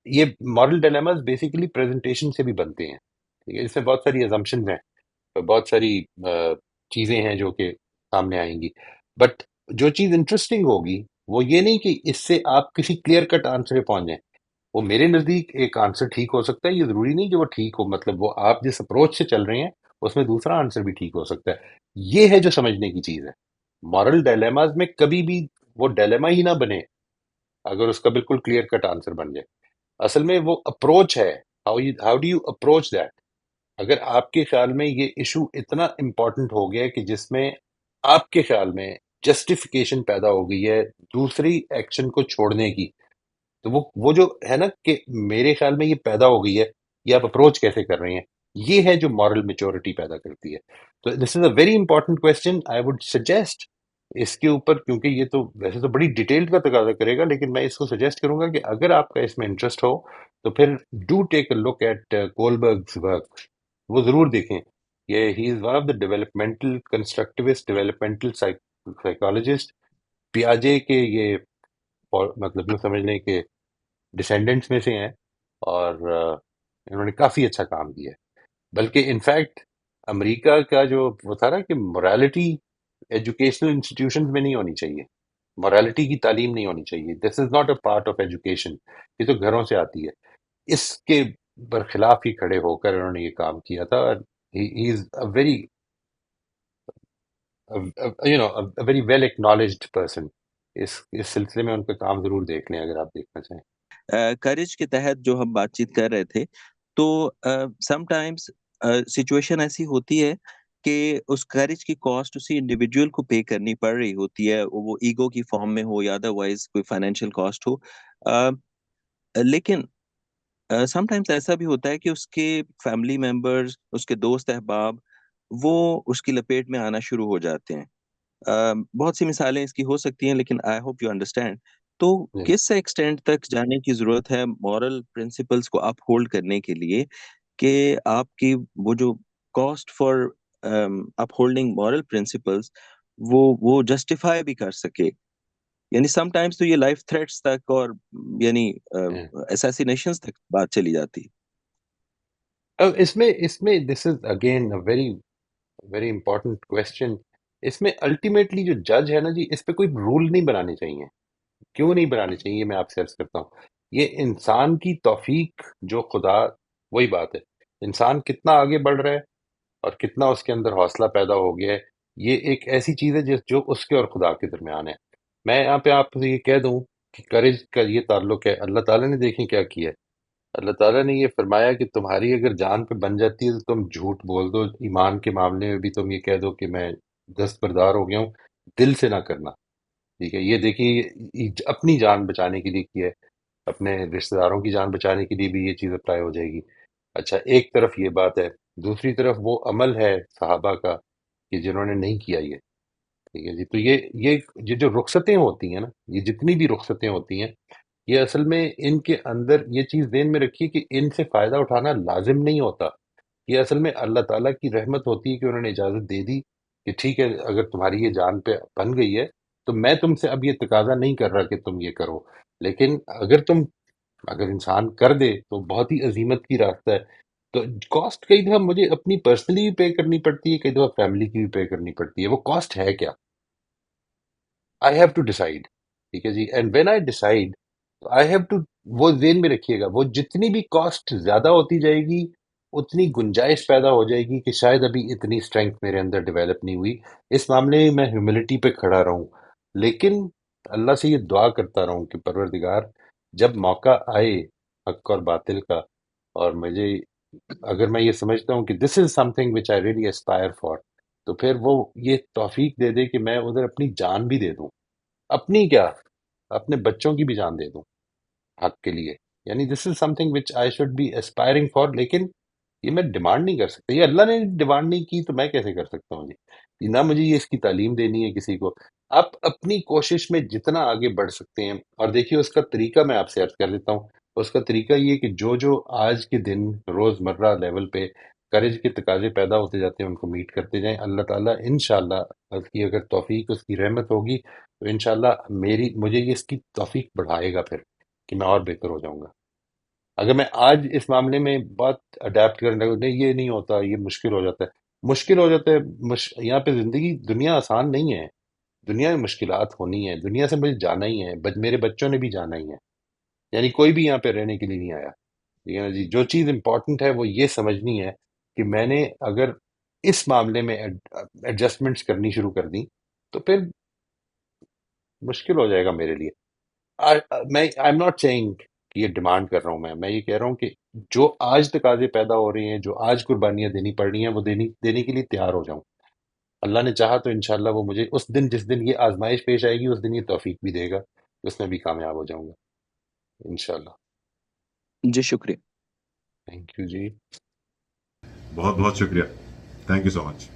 یہ مورل ڈائلیماز بیسیکلی پریزنٹیشن سے بھی بنتے ہیں. ٹھیک ہے، اس میں بہت ساری ازمپشنز ہیں، بہت ساری چیزیں ہیں جو کہ سامنے آئیں گی. بٹ جو چیز انٹرسٹنگ ہوگی وہ یہ نہیں کہ اس سے آپ کسی کلیئر کٹ آنسر پہ پہنچ جائیں. وہ میرے نزدیک ایک آنسر ٹھیک ہو سکتا ہے، یہ ضروری نہیں کہ وہ ٹھیک ہو. مطلب وہ آپ جس اپروچ سے چل رہے ہیں اس میں دوسرا آنسر بھی ٹھیک ہو سکتا ہے. یہ ہے جو سمجھنے کی چیز ہے. مورل ڈائلیماز میں کبھی بھی وہ ڈائلیما ہی نہ بنے اگر اس کا بالکل کلیئر کٹ آنسر بن جائے. اصل میں وہ اپروچ ہے، how do you approach that. اگر آپ کے خیال میں یہ ایشو اتنا امپورٹنٹ ہو گیا کہ جس میں آپ کے خیال میں جسٹیفیکیشن پیدا ہو گئی ہے دوسری ایکشن کو چھوڑنے کی، تو وہ جو ہے نا کہ میرے خیال میں یہ پیدا ہو گئی ہے، یہ آپ اپروچ کیسے کر رہے ہیں، یہ ہے جو مورل میچورٹی پیدا کرتی ہے. تو this is a very important question. I would suggest اس کے اوپر، کیونکہ یہ تو ویسے تو بڑی ڈیٹیل کا تقاضا کرے گا، لیکن میں اس کو سجیسٹ کروں گا کہ اگر آپ کا اس میں انٹرسٹ ہو تو پھر do take a look at Kohlberg's work. وہ ضرور دیکھیں. یہ ہی is one of the developmental constructivist developmental psychologist. پیاجے کے یہ مطلب یوں سمجھ لیں کہ ڈسینڈنٹس میں سے ہیں، اور انہوں نے کافی اچھا کام کیا ہے. بلکہ انفیکٹ امریکہ کا جو وہ تھا نا کہ morality ایجوکیشنل انسٹیٹیوشنز میں نہیں ہونی چاہیے، morality کی تعلیم نہیں ہونی چاہیے. This is not a part of education. یہ تو گھروں سے آتی ہے. اس کے برخلاف ہی کھڑے ہو کر انہوں نے یہ کام کیا تھا. He is a very very well acknowledged person. اس سلسلے میں ان کا کام ضرور دیکھ لیں اگر آپ دیکھنا چاہیں. کریج کے تحت جو ہم بات چیت کر رہے تھے، تو سم ٹائمس سچویشن ایسی ہوتی ہے کہ اس کریج کی کاسٹ اسی انڈیویجول کو پے کرنی پڑ رہی ہوتی ہے، وہ ایگو کی فارم میں ہو یا ادروائز کوئی فائنینشیل کاسٹ ہو. لیکن سم ٹائمس ایسا بھی ہوتا ہے کہ اس کے فیملی ممبرز، اس کے دوست احباب، وہ اس کی لپیٹ میں آنا شروع ہو جاتے ہیں. بہت سی مثالیں اس کی ہو سکتی ہیں، لیکن آئی ہوپ یو انڈرسٹینڈ. تو کس ایکسٹینٹ تک جانے کی ضرورت ہے مورل پرنسپلس کو اپ ہولڈ کرنے کے لیے کہ آپ کی وہ جو cost for up holding moral principles وہ جسٹیفائی بھی کر سکے؟ یعنی سم ٹائمس تو یہ لائف تھریٹس تک اور یعنی اساسینیشنز تک بات چلی جاتی. اس میں this is again very very important question. اس میں الٹیمیٹلی جو جج ہے نا جی، اس پہ کوئی رول نہیں بنانے چاہیے. کیوں نہیں بنانے چاہیے میں آپ سے عرض کرتا ہوں. یہ انسان کی توفیق جو خدا، وہی بات ہے، انسان کتنا آگے بڑھ رہا ہے اور کتنا اس کے اندر حوصلہ پیدا ہو گیا ہے، یہ ایک ایسی چیز ہے جو اس کے اور خدا کے درمیان ہے. میں یہاں پہ آپ سے یہ کہہ دوں کہ کریج کا یہ تعلق ہے. اللہ تعالیٰ نے دیکھیں کیا کیا ہے. اللہ تعالیٰ نے یہ فرمایا کہ تمہاری اگر جان پہ بن جاتی ہے تو تم جھوٹ بول دو. ایمان کے معاملے میں بھی تم یہ کہہ دو کہ میں دستبردار ہو گیا ہوں، دل سے نہ کرنا. ٹھیک ہے، یہ دیکھیے یہ اپنی جان بچانے کے لیے کیا ہے، اپنے رشتہ داروں کی جان بچانے کے لیے بھی یہ چیز اپلائی ہو جائے گی. اچھا، ایک طرف یہ بات ہے، دوسری طرف وہ عمل ہے صحابہ کا کہ جنہوں نے نہیں کیا یہ. ٹھیک ہے جی. تو یہ جو رخصتیں ہوتی ہیں نا، یہ جتنی بھی رخصتیں ہوتی ہیں، یہ اصل میں ان کے اندر یہ چیز ذہن میں رکھیے کہ ان سے فائدہ اٹھانا لازم نہیں ہوتا. یہ اصل میں اللہ تعالیٰ کی رحمت ہوتی ہے کہ انہوں نے اجازت دے دی کہ ٹھیک ہے اگر تمہاری یہ جان پہ بن گئی ہے تو میں تم سے اب یہ تقاضا نہیں کر رہا کہ تم یہ کرو، لیکن اگر انسان کر دے تو بہت ہی عظیمت کی راستہ ہے۔ تو کاسٹ کئی دفعہ مجھے اپنی پرسنلی بھی پے کرنی پڑتی ہے، کئی دفعہ فیملی کی بھی پے کرنی پڑتی ہے، وہ کاسٹ ہے کیا؟ آئی ہیو ٹو ڈیسائڈ، ٹھیک ہے جی، and when I decide I have to, وہ ذہن میں رکھیے گا وہ جتنی بھی کاسٹ زیادہ ہوتی جائے گی اتنی گنجائش پیدا ہو جائے گی کہ شاید ابھی اتنی اسٹرینگتھ میرے اندر ڈیولپ نہیں ہوئی، اس معاملے میں میں ہیوملٹی پہ کھڑا رہوں، لیکن اللہ سے یہ دعا کرتا رہوں کہ پروردگار جب موقع آئے حق اور باطل کا، اور مجھے اگر میں یہ سمجھتا ہوں کہ this is something which I really aspire for, تو پھر وہ یہ توفیق دے دے کہ میں ادھر اپنی جان بھی دے دوں، اپنی کیا، اپنے بچوں کی بھی جان دے دوں حق کے لیے، یعنی this is something which I should be aspiring for, لیکن یہ میں ڈیمانڈ نہیں کر سکتا، یہ اللہ نے ڈیمانڈ نہیں کی تو میں کیسے کر سکتا ہوں جی، نہ مجھے یہ اس کی تعلیم دینی ہے کسی کو۔ آپ اپنی کوشش میں جتنا آگے بڑھ سکتے ہیں، اور دیکھیے اس کا طریقہ میں آپ سے عرض کر دیتا ہوں، اس کا طریقہ یہ کہ جو آج کے دن روز مرہ لیول پہ کرج کے تقاضے پیدا ہوتے جاتے ہیں ان کو میٹ کرتے جائیں، اللہ تعالیٰ انشاءاللہ اس کی اگر توفیق اس کی رحمت ہوگی تو انشاءاللہ مجھے یہ اس کی توفیق بڑھائے گا پھر کہ میں اور بہتر ہو جاؤں گا۔ اگر میں آج اس معاملے میں بہت اڈیپٹ کرنے لگوں، نہیں یہ نہیں ہوتا، یہ مشکل ہو جاتا ہے، مشکل ہو جاتا ہے، یہاں پہ دنیا آسان نہیں ہے، دنیا میں مشکلات ہونی ہے، دنیا سے مجھے جانا ہی ہے، میرے بچوں نے بھی جانا ہی ہے، یعنی کوئی بھی یہاں پہ رہنے کے لیے نہیں آیا، ٹھیک ہے نا جی، جو چیز امپورٹنٹ ہے وہ یہ سمجھنی ہے کہ میں نے اگر اس معاملے میں ایڈجسٹمنٹس کرنی شروع کر دی تو پھر مشکل ہو جائے گا میرے لیے۔ میں آئی ایم ناٹ سیئنگ کہ یہ ڈیمانڈ کر رہا ہوں، میں یہ کہہ رہا ہوں کہ جو آج تقاضے پیدا ہو رہے ہیں، جو آج قربانیاں دینی پڑ رہی ہیں، وہ دینے کے لیے تیار ہو جاؤں۔ اللہ نے چاہا تو انشاءاللہ وہ مجھے اس دن جس دن یہ آزمائش پیش آئے گی اس دن یہ توفیق بھی دے گا، اس میں بھی کامیاب ہو جاؤں گا انشاءاللہ۔ جی شکریہ۔ تھینک یو جی۔ بہت بہت شکریہ، تھینک یو سو مچ۔